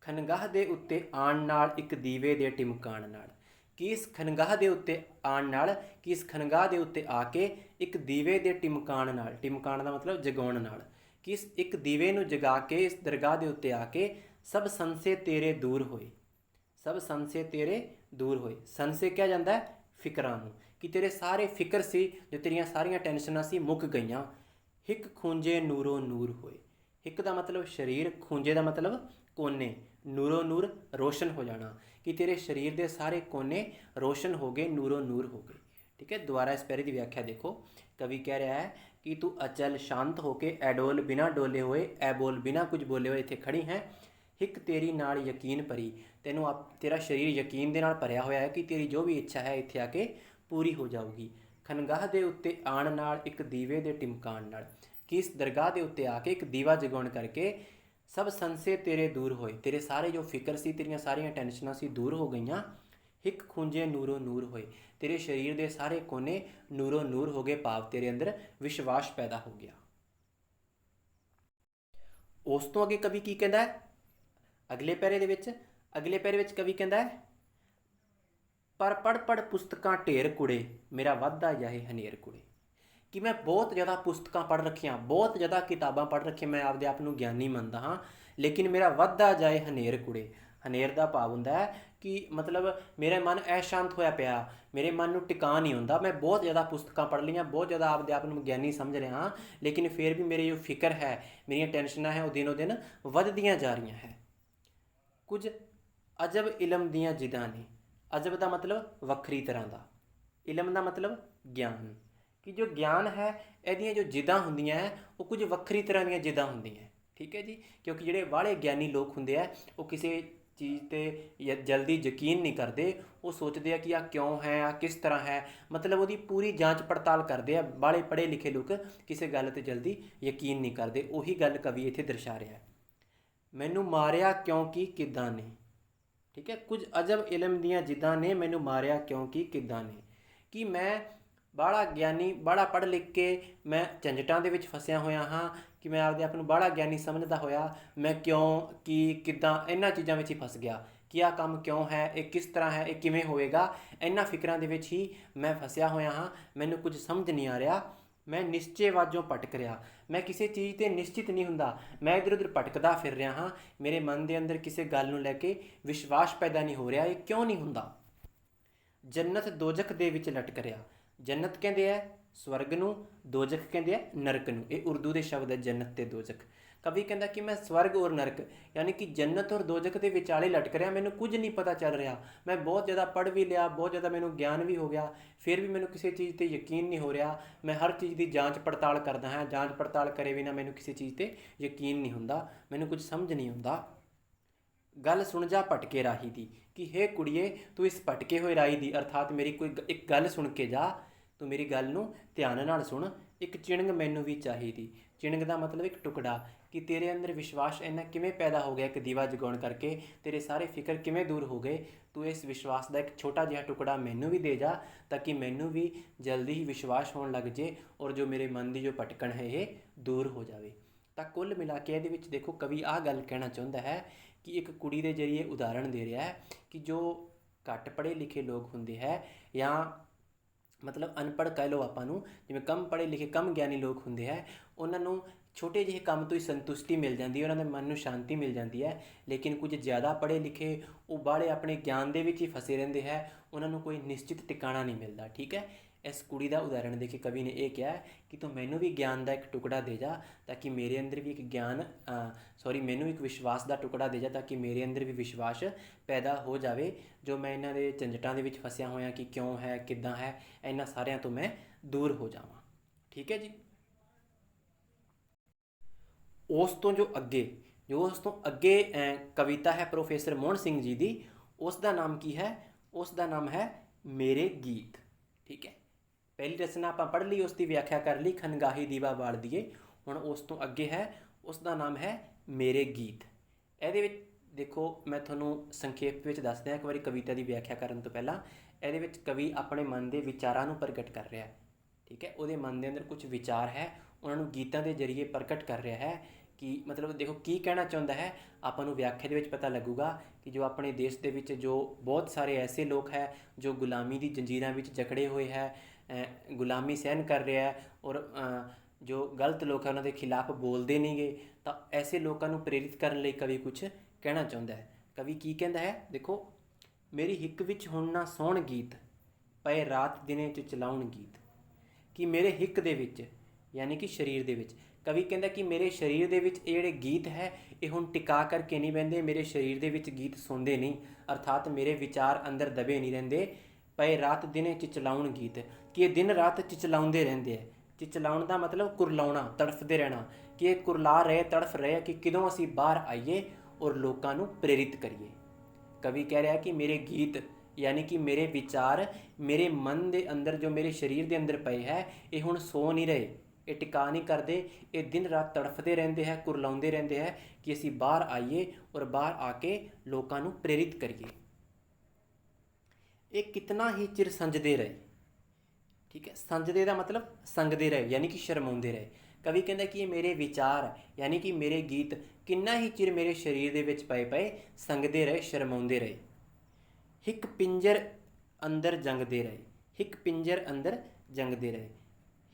खनगाह दे उत्ते आण नाल एक दीवे दे टिमकाण नाल, ਕਿ ਇਸ ਖਨਗਾਹ ਦੇ ਉੱਤੇ ਆਉਣ ਨਾਲ, ਕਿ ਇਸ ਖਨਗਾਹ ਦੇ ਉੱਤੇ ਆ ਕੇ ਇੱਕ ਦੀਵੇ ਦੇ ਟਿਮਕਾਣ ਨਾਲ, ਟਿਮਕਾਣ ਦਾ ਮਤਲਬ ਜਗਾਉਣ ਨਾਲ, ਕਿ ਇਸ ਇੱਕ ਦੀਵੇ ਨੂੰ ਜਗਾ ਕੇ ਇਸ ਦਰਗਾਹ ਦੇ ਉੱਤੇ ਆ ਕੇ ਸਭ ਸੰਸੇ ਤੇਰੇ ਦੂਰ ਹੋਏ, ਸਭ ਸੰਸੇ ਤੇਰੇ ਦੂਰ ਹੋਏ। ਸੰਸੇ ਕਿਹਾ ਜਾਂਦਾ ਹੈ ਫਿਕਰਾਂ ਨੂੰ, ਕਿ ਤੇਰੇ ਸਾਰੇ ਫਿਕਰ ਸੀ, ਜੋ ਤੇਰੀਆਂ ਸਾਰੀਆਂ ਟੈਨਸ਼ਨਾਂ ਸੀ, ਮੁੱਕ ਗਈਆਂ। ਹਿੱਕ ਖੂੰਜੇ ਨੂਰੋ ਨੂਰ ਹੋਏ। ਹਿੱਕ ਦਾ ਮਤਲਬ ਸਰੀਰ, ਖੂੰਜੇ ਦਾ ਮਤਲਬ ਕੋਨੇ, ਨੂਰੋ ਨੂਰ ਰੋਸ਼ਨ ਹੋ ਜਾਣਾ, ਕਿ ਤੇਰੇ ਸਰੀਰ ਦੇ ਸਾਰੇ ਕੋਨੇ ਰੋਸ਼ਨ ਹੋ ਗਏ, ਨੂਰੋ ਨੂਰ ਹੋ ਗਏ। ਠੀਕ ਹੈ, ਦੁਬਾਰਾ ਇਸ ਪੈਰੇ ਦੀ ਵਿਆਖਿਆ ਦੇਖੋ। ਕਵੀ ਕਹਿ ਰਿਹਾ ਹੈ ਕਿ ਤੂੰ ਅਚਲ ਸ਼ਾਂਤ ਹੋ ਕੇ ਐਡੋਲ ਬਿਨਾ ਡੋਲੇ ਹੋਏ, ਐ ਬੋਲ ਬਿਨਾ ਕੁਝ ਬੋਲੇ ਹੋਏ ਇੱਥੇ ਖੜੀ ਹੈ। ਹਿੱਕ ਤੇਰੀ ਨਾਲ ਯਕੀਨ ਭਰੀ, ਤੈਨੂੰ ਤੇਰਾ ਸਰੀਰ ਯਕੀਨ ਦੇ ਨਾਲ ਭਰਿਆ ਹੋਇਆ ਹੈ ਕਿ ਤੇਰੀ ਜੋ ਵੀ ਇੱਛਾ ਹੈ ਇੱਥੇ ਆ ਕੇ ਪੂਰੀ ਹੋ ਜਾਊਗੀ। ਖਨਗਾਹ ਦੇ ਉੱਤੇ ਆਉਣ ਨਾਲ, ਇੱਕ ਦੀਵੇ ਦੇ ਟਿਮਕਾਣ ਨਾਲ, ਕਿ ਇਸ ਦਰਗਾਹ ਦੇ ਉੱਤੇ ਆ ਕੇ ਇੱਕ ਦੀਵਾ ਜਗਾਉਣ ਕਰਕੇ ਸਭ ਸੰਸੇ ਤੇਰੇ ਦੂਰ ਹੋਏ, ਤੇਰੇ ਸਾਰੇ ਜੋ ਫਿਕਰ ਸੀ, ਤੇਰੀਆਂ ਸਾਰੀਆਂ ਟੈਨਸ਼ਨਾਂ ਸੀ, ਦੂਰ ਹੋ ਗਈਆਂ। ਹਿੱਕ ਖੂੰਜੇ ਨੂਰੋ ਨੂਰ ਹੋਏ, ਤੇਰੇ ਸਰੀਰ ਦੇ ਸਾਰੇ ਕੋਨੇ ਨੂਰੋ ਨੂਰ ਹੋ ਗਏ, ਭਾਵ ਤੇਰੇ ਅੰਦਰ ਵਿਸ਼ਵਾਸ ਪੈਦਾ ਹੋ ਗਿਆ। ਉਸ ਤੋਂ ਅੱਗੇ ਕਵੀ ਕੀ ਕਹਿੰਦਾ ਹੈ ਅਗਲੇ ਪੈਰੇ ਦੇ ਵਿੱਚ? ਅਗਲੇ ਪੈਰੇ ਵਿੱਚ ਕਵੀ ਕਹਿੰਦਾ ਹੈ, ਪਰ ਪੜ੍ਹ ਪੜ੍ਹ ਪੁਸਤਕਾਂ ਢੇਰ ਕੁੜੇ, ਮੇਰਾ ਵਾਧਾ ਜਾਏ ਹਨੇਰ ਕੁੜੇ। ਕਿ ਮੈਂ ਬਹੁਤ ਜ਼ਿਆਦਾ ਪੁਸਤਕਾਂ ਪੜ੍ਹ ਰੱਖੀਆਂ, ਬਹੁਤ ਜ਼ਿਆਦਾ ਕਿਤਾਬਾਂ ਪੜ੍ਹ ਰੱਖੀਆਂ, ਮੈਂ ਆਪਦੇ ਆਪ ਨੂੰ ਗਿਆਨੀ ਮੰਨਦਾ ਹਾਂ, ਲੇਕਿਨ ਮੇਰਾ ਵਾਧਾ ਜਾਏ ਹਨੇਰ ਕੁੜੇ। ਹਨੇਰ ਦਾ ਭਾਵ ਹੁੰਦਾ ਹੈ ਕਿ ਮਤਲਬ ਮੇਰਾ ਮਨ ਅਸ਼ਾਂਤ ਹੋਇਆ ਪਿਆ, ਮੇਰੇ ਮਨ ਨੂੰ ਟਿਕਾ ਨਹੀਂ ਹੁੰਦਾ। ਮੈਂ ਬਹੁਤ ਜ਼ਿਆਦਾ ਪੁਸਤਕਾਂ ਪੜ੍ਹ ਲਈਆਂ, ਬਹੁਤ ਜ਼ਿਆਦਾ ਆਪਦੇ ਆਪ ਨੂੰ ਗਿਆਨੀ ਸਮਝ ਰਿਹਾ ਹਾਂ, ਲੇਕਿਨ ਫਿਰ ਵੀ ਮੇਰੇ ਜੋ ਫਿਕਰ ਹੈ, ਮੇਰੀਆਂ ਟੈਨਸ਼ਨਾਂ ਹੈ, ਉਹ ਦਿਨੋਂ ਦਿਨ ਵੱਧਦੀਆਂ ਜਾ ਰਹੀਆਂ ਹੈ। ਕੁਝ ਅਜਬ ਇਲਮ ਦੀਆਂ ਜਿਦਾਂ ਨੇ। ਅਜਬ ਦਾ ਮਤਲਬ ਵੱਖਰੀ ਤਰ੍ਹਾਂ ਦਾ, ਇਲਮ ਦਾ ਮਤਲਬ ਗਿਆਨ, ਕਿ ਜੋ ਗਿਆਨ ਹੈ ਇਹਦੀਆਂ ਜੋ ਜਿੱਦਾਂ ਹੁੰਦੀਆਂ ਹੈ ਉਹ ਕੁਝ ਵੱਖਰੀ ਤਰ੍ਹਾਂ ਦੀਆਂ ਜਿੱਦਾਂ ਹੁੰਦੀਆਂ। ਠੀਕ ਹੈ ਜੀ, ਕਿਉਂਕਿ ਜਿਹੜੇ ਬਾਹਲੇ ਗਿਆਨੀ ਲੋਕ ਹੁੰਦੇ ਆ ਉਹ ਕਿਸੇ ਚੀਜ਼ 'ਤੇ ਜਲਦੀ ਯਕੀਨ ਨਹੀਂ ਕਰਦੇ, ਉਹ ਸੋਚਦੇ ਆ ਕਿ ਆਹ ਕਿਉਂ ਹੈ, ਆਹ ਕਿਸ ਤਰ੍ਹਾਂ ਹੈ, ਮਤਲਬ ਉਹਦੀ ਪੂਰੀ ਜਾਂਚ ਪੜਤਾਲ ਕਰਦੇ ਆ। ਬਾਹਲੇ ਪੜ੍ਹੇ ਲਿਖੇ ਲੋਕ ਕਿਸੇ ਗੱਲ 'ਤੇ ਜਲਦੀ ਯਕੀਨ ਨਹੀਂ ਕਰਦੇ। ਉਹੀ ਗੱਲ ਕਵੀ ਇੱਥੇ ਦਰਸਾ ਰਿਹਾ ਹੈ, ਮੈਨੂੰ ਮਾਰਿਆ ਕਿਉਂਕਿ ਕਿੱਦਾਂ ਨੇ। ਠੀਕ ਹੈ, ਕੁਝ ਅਜਬ ਇਲਮ ਦੀਆਂ ਜਿੱਦਾਂ ਨੇ, ਮੈਨੂੰ ਮਾਰਿਆ ਕਿਉਂਕਿ ਕਿੱਦਾਂ ਨੇ, ਕਿ ਮੈਂ ਬਾਹਲਾ ਗਿਆਨੀ, ਬਾਹਲਾ ਪੜ੍ਹ ਲਿਖ ਕੇ ਮੈਂ ਝੰਜਟਾਂ ਦੇ ਵਿੱਚ ਫਸਿਆ ਹੋਇਆ ਹਾਂ, ਕਿ ਮੈਂ ਆਪਦੇ ਆਪ ਨੂੰ ਬਾਹਲਾ ਗਿਆਨੀ ਸਮਝਦਾ ਹੋਇਆ ਮੈਂ ਕਿਉਂ, ਕੀ, ਕਿੱਦਾਂ, ਇਹਨਾਂ ਚੀਜ਼ਾਂ ਵਿੱਚ ਹੀ ਫਸ ਗਿਆ, ਕਿ ਆਹ ਕੰਮ ਕਿਉਂ ਹੈ, ਇਹ ਕਿਸ ਤਰ੍ਹਾਂ ਹੈ, ਇਹ ਕਿਵੇਂ ਹੋਵੇਗਾ, ਇਹਨਾਂ ਫਿਕਰਾਂ ਦੇ ਵਿੱਚ ਹੀ ਮੈਂ ਫਸਿਆ ਹੋਇਆ ਹਾਂ। ਮੈਨੂੰ ਕੁਝ ਸਮਝ ਨਹੀਂ ਆ ਰਿਹਾ, ਮੈਂ ਨਿਸ਼ਚੇ ਵਾਜੋਂ ਭਟਕ ਰਿਹਾ, ਮੈਂ ਕਿਸੇ ਚੀਜ਼ 'ਤੇ ਨਿਸ਼ਚਿਤ ਨਹੀਂ ਹੁੰਦਾ, ਮੈਂ ਇੱਧਰ ਉੱਧਰ ਭਟਕਦਾ ਫਿਰ ਰਿਹਾ ਹਾਂ। ਮੇਰੇ ਮਨ ਦੇ ਅੰਦਰ ਕਿਸੇ ਗੱਲ ਨੂੰ ਲੈ ਕੇ ਵਿਸ਼ਵਾਸ ਪੈਦਾ ਨਹੀਂ ਹੋ ਰਿਹਾ, ਇਹ ਕਿਉਂ ਨਹੀਂ ਹੁੰਦਾ। ਜੰਨਤ ਦੋਜ਼ਖ ਦੇ ਵਿੱਚ ਲਟਕ ਰਿਹਾ। ਜੰਨਤ ਕਹਿੰਦੇ ਆ ਸਵਰਗ ਨੂੰ, ਦੋਜ਼ਖ ਕਹਿੰਦੇ ਆ ਨਰਕ ਨੂੰ। ਇਹ ਉਰਦੂ ਦੇ ਸ਼ਬਦ ਹੈ ਜੰਨਤ ਤੇ ਦੋਜ਼ਖ। ਕਵੀ ਕਹਿੰਦਾ ਕਿ ਮੈਂ ਸਵਰਗ ਔਰ ਨਰਕ, ਯਾਨੀ ਕਿ ਜੰਨਤ ਔਰ ਦੋਜ਼ਖ ਦੇ ਵਿਚਾਲੇ ਲਟਕ ਰਿਹਾ, ਮੈਨੂੰ ਕੁਝ ਨਹੀਂ ਪਤਾ ਚੱਲ ਰਿਹਾ। ਮੈਂ ਬਹੁਤ ਜ਼ਿਆਦਾ ਪੜ੍ਹ ਵੀ ਲਿਆ, ਬਹੁਤ ਜ਼ਿਆਦਾ ਮੈਨੂੰ ਗਿਆਨ ਵੀ ਹੋ ਗਿਆ, ਫਿਰ ਵੀ ਮੈਨੂੰ ਕਿਸੇ ਚੀਜ਼ 'ਤੇ ਯਕੀਨ ਨਹੀਂ ਹੋ ਰਿਹਾ। ਮੈਂ ਹਰ ਚੀਜ਼ ਦੀ ਜਾਂਚ ਪੜਤਾਲ ਕਰਦਾ ਹਾਂ, ਜਾਂਚ ਪੜਤਾਲ ਕਰੇ ਬਿਨਾਂ ਮੈਨੂੰ ਕਿਸੇ ਚੀਜ਼ 'ਤੇ ਯਕੀਨ ਨਹੀਂ ਹੁੰਦਾ, ਮੈਨੂੰ ਕੁਝ ਸਮਝ ਨਹੀਂ ਆਉਂਦਾ। ਗੱਲ ਸੁਣ ਜਾ ਭਟਕੇ ਰਾਹੀ ਦੀ, ਕਿ ਹੇ ਕੁੜੀਏ ਤੂੰ ਇਸ ਭਟਕੇ ਹੋਏ ਰਾਹੀ ਦੀ, ਅਰਥਾਤ ਮੇਰੀ ਕੋਈ ਇੱਕ ਗੱਲ ਸੁਣ ਕੇ ਜਾ, ਤੂੰ ਮੇਰੀ ਗੱਲ ਨੂੰ ਧਿਆਨ ਨਾਲ ਸੁਣ। ਇੱਕ ਚਿਣਗ ਮੈਨੂੰ ਵੀ ਚਾਹੀਦੀ। ਚਿਣਗ ਦਾ ਮਤਲਬ ਇੱਕ ਟੁਕੜਾ, ਕਿ ਤੇਰੇ ਅੰਦਰ ਵਿਸ਼ਵਾਸ ਇੰਨਾ ਕਿਵੇਂ ਪੈਦਾ ਹੋ ਗਿਆ ਇੱਕ ਦੀਵਾ ਜਗਾਉਣ ਕਰਕੇ, ਤੇਰੇ ਸਾਰੇ ਫਿਕਰ ਕਿਵੇਂ ਦੂਰ ਹੋ ਗਏ। ਤੂੰ ਇਸ ਵਿਸ਼ਵਾਸ ਦਾ ਇੱਕ ਛੋਟਾ ਜਿਹਾ ਟੁਕੜਾ ਮੈਨੂੰ ਵੀ ਦੇ ਜਾ, ਤਾਂ ਕਿ ਮੈਨੂੰ ਵੀ ਜਲਦੀ ਹੀ ਵਿਸ਼ਵਾਸ ਹੋਣ ਲੱਗ ਜੇ, ਔਰ ਜੋ ਮੇਰੇ ਮਨ ਦੀ ਜੋ ਭਟਕਣ ਹੈ ਇਹ ਦੂਰ ਹੋ ਜਾਵੇ। ਤਾਂ ਕੁੱਲ ਮਿਲਾ ਕੇ ਇਹਦੇ ਵਿੱਚ ਦੇਖੋ ਕਵੀ ਆਹ ਗੱਲ ਕਹਿਣਾ ਚਾਹੁੰਦਾ ਹੈ ਕਿ ਇੱਕ ਕੁੜੀ ਦੇ ਜ਼ਰੀਏ ਉਦਾਹਰਣ ਦੇ ਰਿਹਾ ਹੈ ਕਿ ਜੋ ਘੱਟ ਪੜ੍ਹੇ ਲਿਖੇ ਲੋਕ ਹੁੰਦੇ ਹੈ, ਜਾਂ ਮਤਲਬ ਅਨਪੜ੍ਹ ਕਹਿ ਲਓ ਆਪਾਂ ਨੂੰ, ਜਿਵੇਂ ਕਮ ਪੜ੍ਹੇ ਲਿਖੇ, ਕਮ ਗਿਆਨੀ ਲੋਕ ਹੁੰਦੇ ਹੈ, ਉਹਨਾਂ ਨੂੰ ਛੋਟੇ ਜਿਹੇ ਕੰਮ ਤੋਂ ਹੀ ਸੰਤੁਸ਼ਟੀ ਮਿਲ ਜਾਂਦੀ ਹੈ, ਉਹਨਾਂ ਦੇ ਮਨ ਨੂੰ ਸ਼ਾਂਤੀ ਮਿਲ ਜਾਂਦੀ ਹੈ। ਲੇਕਿਨ ਕੁਝ ਜ਼ਿਆਦਾ ਪੜ੍ਹੇ ਲਿਖੇ ਉਹ ਬਾਹਲੇ ਆਪਣੇ ਗਿਆਨ ਦੇ ਵਿੱਚ ਹੀ ਫਸੇ ਰਹਿੰਦੇ ਹੈ, ਉਹਨਾਂ ਨੂੰ ਕੋਈ ਨਿਸ਼ਚਿਤ ਟਿਕਾਣਾ ਨਹੀਂ ਮਿਲਦਾ। ਠੀਕ ਹੈ, ਇਸ ਕੁੜੀ ਦਾ ਉਦਾਹਰਣ ਦੇ ਕੇ ਕਵੀ ਨੇ ਇਹ ਕਿਹਾ ਕਿ ਤੂੰ ਮੈਨੂੰ ਵੀ ਗਿਆਨ ਦਾ ਇੱਕ ਟੁਕੜਾ ਦੇ ਜਾ, ਤਾਂ ਕਿ ਮੇਰੇ ਅੰਦਰ ਵੀ ਇੱਕ ਮੈਨੂੰ ਇੱਕ ਵਿਸ਼ਵਾਸ ਦਾ ਟੁਕੜਾ ਦੇ ਜਾ, ਤਾਂ ਕਿ ਮੇਰੇ ਅੰਦਰ ਵੀ ਵਿਸ਼ਵਾਸ ਪੈਦਾ ਹੋ ਜਾਵੇ, ਜੋ ਮੈਂ ਇਹਨਾਂ ਦੇ ਝੰਜਟਾਂ ਦੇ ਵਿੱਚ ਫਸਿਆ ਹੋਇਆ ਕਿ ਕਿਉਂ ਹੈ, ਕਿੱਦਾਂ ਹੈ, ਇਹਨਾਂ ਸਾਰਿਆਂ ਤੋਂ ਮੈਂ ਦੂਰ ਹੋ ਜਾਵਾਂ। ਠੀਕ ਹੈ ਜੀ। ਉਸ ਤੋਂ ਅੱਗੇ ਕਵਿਤਾ ਹੈ ਪ੍ਰੋਫੈਸਰ ਮੋਹਨ ਸਿੰਘ ਜੀ ਦੀ। ਉਸ ਦਾ ਨਾਮ ਕੀ ਹੈ? ਉਸ ਦਾ ਨਾਮ ਹੈ ਮੇਰੇ ਗੀਤ। ਠੀਕ ਹੈ, ਪਹਿਲੀ ਰਚਨਾ ਆਪਾਂ ਪੜ੍ਹ ਲਈ, ਉਸ ਦੀ ਵਿਆਖਿਆ ਕਰ ਲਈ, ਖਨਗਾਹੀ ਦੀਵਾ ਬਾਲ ਦੀਏ। ਹੁਣ ਉਸ ਤੋਂ ਅੱਗੇ ਹੈ, ਉਸ ਦਾ ਨਾਮ ਹੈ ਮੇਰੇ ਗੀਤ। ਇਹਦੇ ਵਿੱਚ ਦੇਖੋ ਮੈਂ ਤੁਹਾਨੂੰ ਸੰਖੇਪ ਵਿੱਚ ਦੱਸ ਦਿਆਂ ਇੱਕ ਵਾਰੀ ਕਵਿਤਾ ਦੀ ਵਿਆਖਿਆ ਕਰਨ ਤੋਂ ਪਹਿਲਾਂ। ਇਹਦੇ ਵਿੱਚ ਕਵੀ ਆਪਣੇ ਮਨ ਦੇ ਵਿਚਾਰਾਂ ਨੂੰ ਪ੍ਰਗਟ ਕਰ ਰਿਹਾ ਹੈ। ਠੀਕ ਹੈ, ਉਹਦੇ ਮਨ ਦੇ ਅੰਦਰ ਕੁਝ ਵਿਚਾਰ ਹੈ, ਉਹਨਾਂ ਨੂੰ ਗੀਤਾਂ ਦੇ ਜ਼ਰੀਏ ਪ੍ਰਗਟ ਕਰ ਰਿਹਾ ਹੈ ਕਿ ਮਤਲਬ ਦੇਖੋ ਕੀ ਕਹਿਣਾ ਚਾਹੁੰਦਾ ਹੈ, ਆਪਾਂ ਨੂੰ ਵਿਆਖਿਆ ਦੇ ਵਿੱਚ ਪਤਾ ਲੱਗੂਗਾ ਕਿ ਜੋ ਆਪਣੇ ਦੇਸ਼ ਦੇ ਵਿੱਚ ਜੋ ਬਹੁਤ ਸਾਰੇ ਐਸੇ ਲੋਕ ਹੈ ਜੋ ਗੁਲਾਮੀ ਦੀ ਜੰਜੀਰਾਂ ਵਿੱਚ ਜਕੜੇ ਹੋਏ ਹੈ, ਗੁਲਾਮੀ ਸਹਿਣ ਕਰ ਰਿਹਾ ਹੈ, ਔਰ ਜੋ ਗਲਤ ਲੋਕ ਹੈ ਉਹਨਾਂ ਦੇ ਖਿਲਾਫ ਬੋਲਦੇ ਨਹੀਂਗੇ, ਤਾਂ ਐਸੇ ਲੋਕਾਂ ਨੂੰ ਪ੍ਰੇਰਿਤ ਕਰਨ ਲਈ ਕਵੀ ਕੁਛ ਕਹਿਣਾ ਚਾਹੁੰਦਾ ਹੈ। ਕਵੀ ਕੀ ਕਹਿੰਦਾ ਹੈ, ਦੇਖੋ, ਮੇਰੀ ਹਿੱਕ ਵਿੱਚ ਹੁਣ ਨਾ ਸੌਣ ਗੀਤ, ਪਏ ਰਾਤ ਦਿਨੇ 'ਚ ਚਲਾਉਣ ਗੀਤ। ਕਿ ਮੇਰੇ ਹਿੱਕ ਦੇ ਵਿੱਚ ਯਾਨੀ ਕਿ ਸਰੀਰ ਦੇ ਵਿੱਚ, ਕਵੀ ਕਹਿੰਦਾ ਕਿ ਮੇਰੇ ਸਰੀਰ ਦੇ ਵਿੱਚ ਇਹ ਜਿਹੜੇ ਗੀਤ ਹੈ ਇਹ ਹੁਣ ਟਿਕਾ ਕਰਕੇ ਨਹੀਂ ਬਹਿੰਦੇ, ਮੇਰੇ ਸਰੀਰ ਦੇ ਵਿੱਚ ਗੀਤ ਸੁਣਦੇ ਨਹੀਂ, ਅਰਥਾਤ ਮੇਰੇ ਵਿਚਾਰ ਅੰਦਰ ਦਬੇ ਨਹੀਂ ਰਹਿੰਦੇ। ਪਏ ਰਾਤ ਦਿਨੇ ਚਿਚਲਾਉਣ ਗੀਤ, ਕਿ ਇਹ ਦਿਨ ਰਾਤ ਚਿਚਲਾਉਂਦੇ ਰਹਿੰਦੇ ਹੈ। ਚਿਚਲਾਉਣ ਦਾ ਮਤਲਬ ਕੁਰਲਾਉਣਾ, ਤੜਫਦੇ ਰਹਿਣਾ, ਕਿ ਇਹ ਕੁਰਲਾ ਰਹੇ, ਤੜਫ ਰਹੇ ਕਿ ਕਦੋਂ ਅਸੀਂ ਬਾਹਰ ਆਈਏ ਔਰ ਲੋਕਾਂ ਨੂੰ ਪ੍ਰੇਰਿਤ ਕਰੀਏ। ਕਵੀ ਕਹਿ ਰਿਹਾ ਕਿ ਮੇਰੇ ਗੀਤ ਯਾਨੀ ਕਿ ਮੇਰੇ ਵਿਚਾਰ ਮੇਰੇ ਮਨ ਦੇ ਅੰਦਰ, ਜੋ ਮੇਰੇ ਸਰੀਰ ਦੇ ਅੰਦਰ ਪਏ ਹੈ, ਇਹ ਹੁਣ ਸੋ ਨਹੀਂ ਰਹੇ, ਇਹ ਟਿਕਾ ਨਹੀਂ ਕਰਦੇ, ਇਹ ਦਿਨ ਰਾਤ ਤੜਫਦੇ ਰਹਿੰਦੇ ਹੈ, ਕੁਰਲਾਉਂਦੇ ਰਹਿੰਦੇ ਹੈ ਕਿ ਅਸੀਂ ਬਾਹਰ ਆਈਏ ਔਰ ਬਾਹਰ ਆ ਕੇ ਲੋਕਾਂ ਨੂੰ ਪ੍ਰੇਰਿਤ ਕਰੀਏ। ਇਹ ਕਿਤਨਾ ਹੀ ਚਿਰ ਸੰਜਦੇ ਰਹੇ, ਠੀਕ ਹੈ, ਸੰਜਦੇ ਦਾ ਮਤਲਬ ਸੰਗਦੇ ਰਹੇ ਯਾਨੀ ਕਿ ਸ਼ਰਮਾਉਂਦੇ ਰਹੇ। ਕਵੀ ਕਹਿੰਦਾ ਕਿ ਇਹ ਮੇਰੇ ਵਿਚਾਰ ਯਾਨੀ ਕਿ ਮੇਰੇ ਗੀਤ ਕਿੰਨਾ ਹੀ ਚਿਰ ਮੇਰੇ ਸਰੀਰ ਦੇ ਵਿੱਚ ਪਏ ਸੰਗਦੇ ਰਹੇ, ਸ਼ਰਮਾਉਂਦੇ ਰਹੇ। ਹਿੱਕ ਪਿੰਜਰ ਅੰਦਰ ਜੰਗਦੇ ਰਹੇ, ਹਿੱਕ ਪਿੰਜਰ ਅੰਦਰ ਜੰਗਦੇ ਰਹੇ।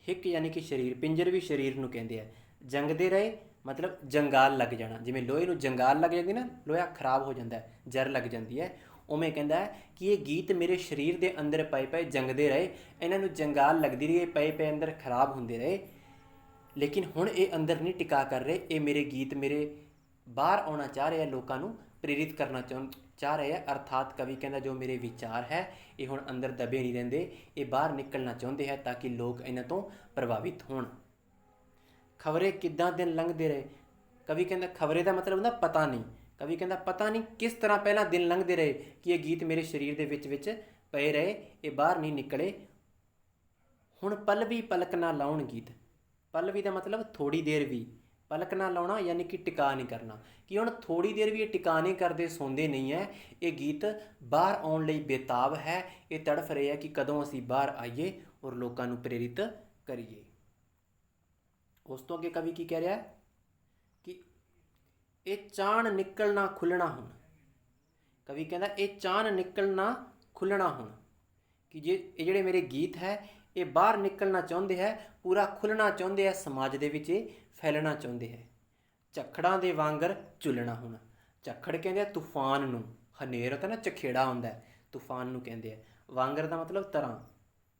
ਹਿੱਕ ਯਾਨੀ ਕਿ ਸਰੀਰ, ਪਿੰਜਰ ਵੀ ਸਰੀਰ ਨੂੰ ਕਹਿੰਦੇ ਆ। ਜੰਗਦੇ ਰਹੇ ਮਤਲਬ ਜੰਗਾਲ ਲੱਗ ਜਾਣਾ, ਜਿਵੇਂ ਲੋਹੇ ਨੂੰ ਜੰਗਾਲ ਲੱਗ ਜਾਂਦੀ ਨਾ, ਲੋਹਾ ਖਰਾਬ ਹੋ ਜਾਂਦਾ ਹੈ, ਜਰ ਲੱਗ ਜਾਂਦੀ ਹੈ, ਉਵੇਂ ਕਹਿੰਦਾ ਹੈ ਕਿ ਇਹ ਗੀਤ ਮੇਰੇ ਸਰੀਰ ਦੇ ਅੰਦਰ ਪਏ ਜੰਗਦੇ ਰਹੇ, ਇਹਨਾਂ ਨੂੰ ਜੰਗਾਲ ਲੱਗਦੀ ਰਹੀ, ਪਏ ਅੰਦਰ ਖਰਾਬ ਹੁੰਦੇ ਰਹੇ, ਲੇਕਿਨ ਹੁਣ ਇਹ ਅੰਦਰ ਨਹੀਂ ਟਿਕਾ ਕਰ ਰਹੇ। ਇਹ ਮੇਰੇ ਗੀਤ ਮੇਰੇ ਬਾਹਰ ਆਉਣਾ ਚਾਹ ਰਹੇ ਆ, ਲੋਕਾਂ ਨੂੰ ਪ੍ਰੇਰਿਤ ਕਰਨਾ ਚਾਹ ਰਹੇ ਆ। ਅਰਥਾਤ ਕਵੀ ਕਹਿੰਦਾ ਜੋ ਮੇਰੇ ਵਿਚਾਰ ਹੈ ਇਹ ਹੁਣ ਅੰਦਰ ਦਬੇ ਨਹੀਂ ਰਹਿੰਦੇ, ਇਹ ਬਾਹਰ ਨਿਕਲਣਾ ਚਾਹੁੰਦੇ ਹੈ ਤਾਂ ਕਿ ਲੋਕ ਇਹਨਾਂ ਤੋਂ ਪ੍ਰਭਾਵਿਤ ਹੋਣ। ਖਬਰੇ ਕਿੱਦਾਂ ਦਿਨ ਲੰਘਦੇ ਰਹੇ, ਕਵੀ ਕਹਿੰਦਾ ਖਬਰੇ ਦਾ ਮਤਲਬ ਹੁੰਦਾ ਪਤਾ ਨਹੀਂ। ਕਵੀ ਕਹਿੰਦਾ ਪਤਾ ਨਹੀਂ ਕਿਸ ਤਰ੍ਹਾਂ ਪਹਿਲਾਂ ਦਿਨ ਲੰਘਦੇ ਰਹੇ ਕਿ ਇਹ ਗੀਤ ਮੇਰੇ ਸਰੀਰ ਦੇ ਵਿੱਚ ਪਏ ਰਹੇ, ਇਹ ਬਾਹਰ ਨਹੀਂ ਨਿਕਲੇ। ਹੁਣ ਪਲਵੀ ਪਲਕ ਨਾ ਲਾਉਣ ਗੀਤ, ਪਲਵੀ ਦਾ ਮਤਲਬ ਥੋੜ੍ਹੀ ਦੇਰ ਵੀ, ਪਲਕ ਨਾ ਲਾਉਣਾ ਯਾਨੀ ਕਿ ਟਿਕਾ ਨਹੀਂ ਕਰਨਾ, ਕਿ ਹੁਣ ਥੋੜ੍ਹੀ ਦੇਰ ਵੀ ਇਹ ਟਿਕਾ ਨਹੀਂ ਕਰਦੇ, ਸੌਂਦੇ ਨਹੀਂ ਹੈ, ਇਹ ਗੀਤ ਬਾਹਰ ਆਉਣ ਲਈ ਬੇਤਾਬ ਹੈ, ਇਹ ਤੜਫ ਰਹੇ ਹੈ ਕਿ ਕਦੋਂ ਅਸੀਂ ਬਾਹਰ ਆਈਏ ਔਰ ਲੋਕਾਂ ਨੂੰ ਪ੍ਰੇਰਿਤ ਕਰੀਏ। ਉਸ ਤੋਂ ਅੱਗੇ ਕਵੀ ਕੀ ਕਹਿ ਰਿਹਾ ਕਿ ਇਹ ਚਾਣ ਨਿਕਲਣਾ ਖੁੱਲ੍ਹਣਾ ਹੁਣ। ਕਵੀ ਕਹਿੰਦਾ ਇਹ ਚਾਣ ਨਿਕਲਣਾ ਖੁੱਲ੍ਹਣਾ ਹੁਣ, ਕਿ ਇਹ ਜਿਹੜੇ ਮੇਰੇ ਗੀਤ ਹੈ ਇਹ ਬਾਹਰ ਨਿਕਲਣਾ ਚਾਹੁੰਦੇ ਹੈ, ਪੂਰਾ ਖੁੱਲ੍ਹਣਾ ਚਾਹੁੰਦੇ ਹੈ, ਸਮਾਜ ਦੇ ਵਿੱਚ ਇਹ ਫੈਲਣਾ ਚਾਹੁੰਦੇ ਹੈ। ਝੱਖੜਾਂ ਦੇ ਵਾਂਗਰ ਝੁੱਲਣਾ ਹੁਣ। ਝੱਖੜ ਕਹਿੰਦੇ ਆ ਤੂਫਾਨ ਨੂੰ, ਹਨੇਰ ਤਾਂ ਨਾ ਚਖੇੜਾ ਹੁੰਦਾ ਹੈ, ਤੂਫਾਨ ਨੂੰ ਕਹਿੰਦੇ ਆ। ਵਾਂਗਰ ਦਾ ਮਤਲਬ ਤਰ੍ਹਾਂ,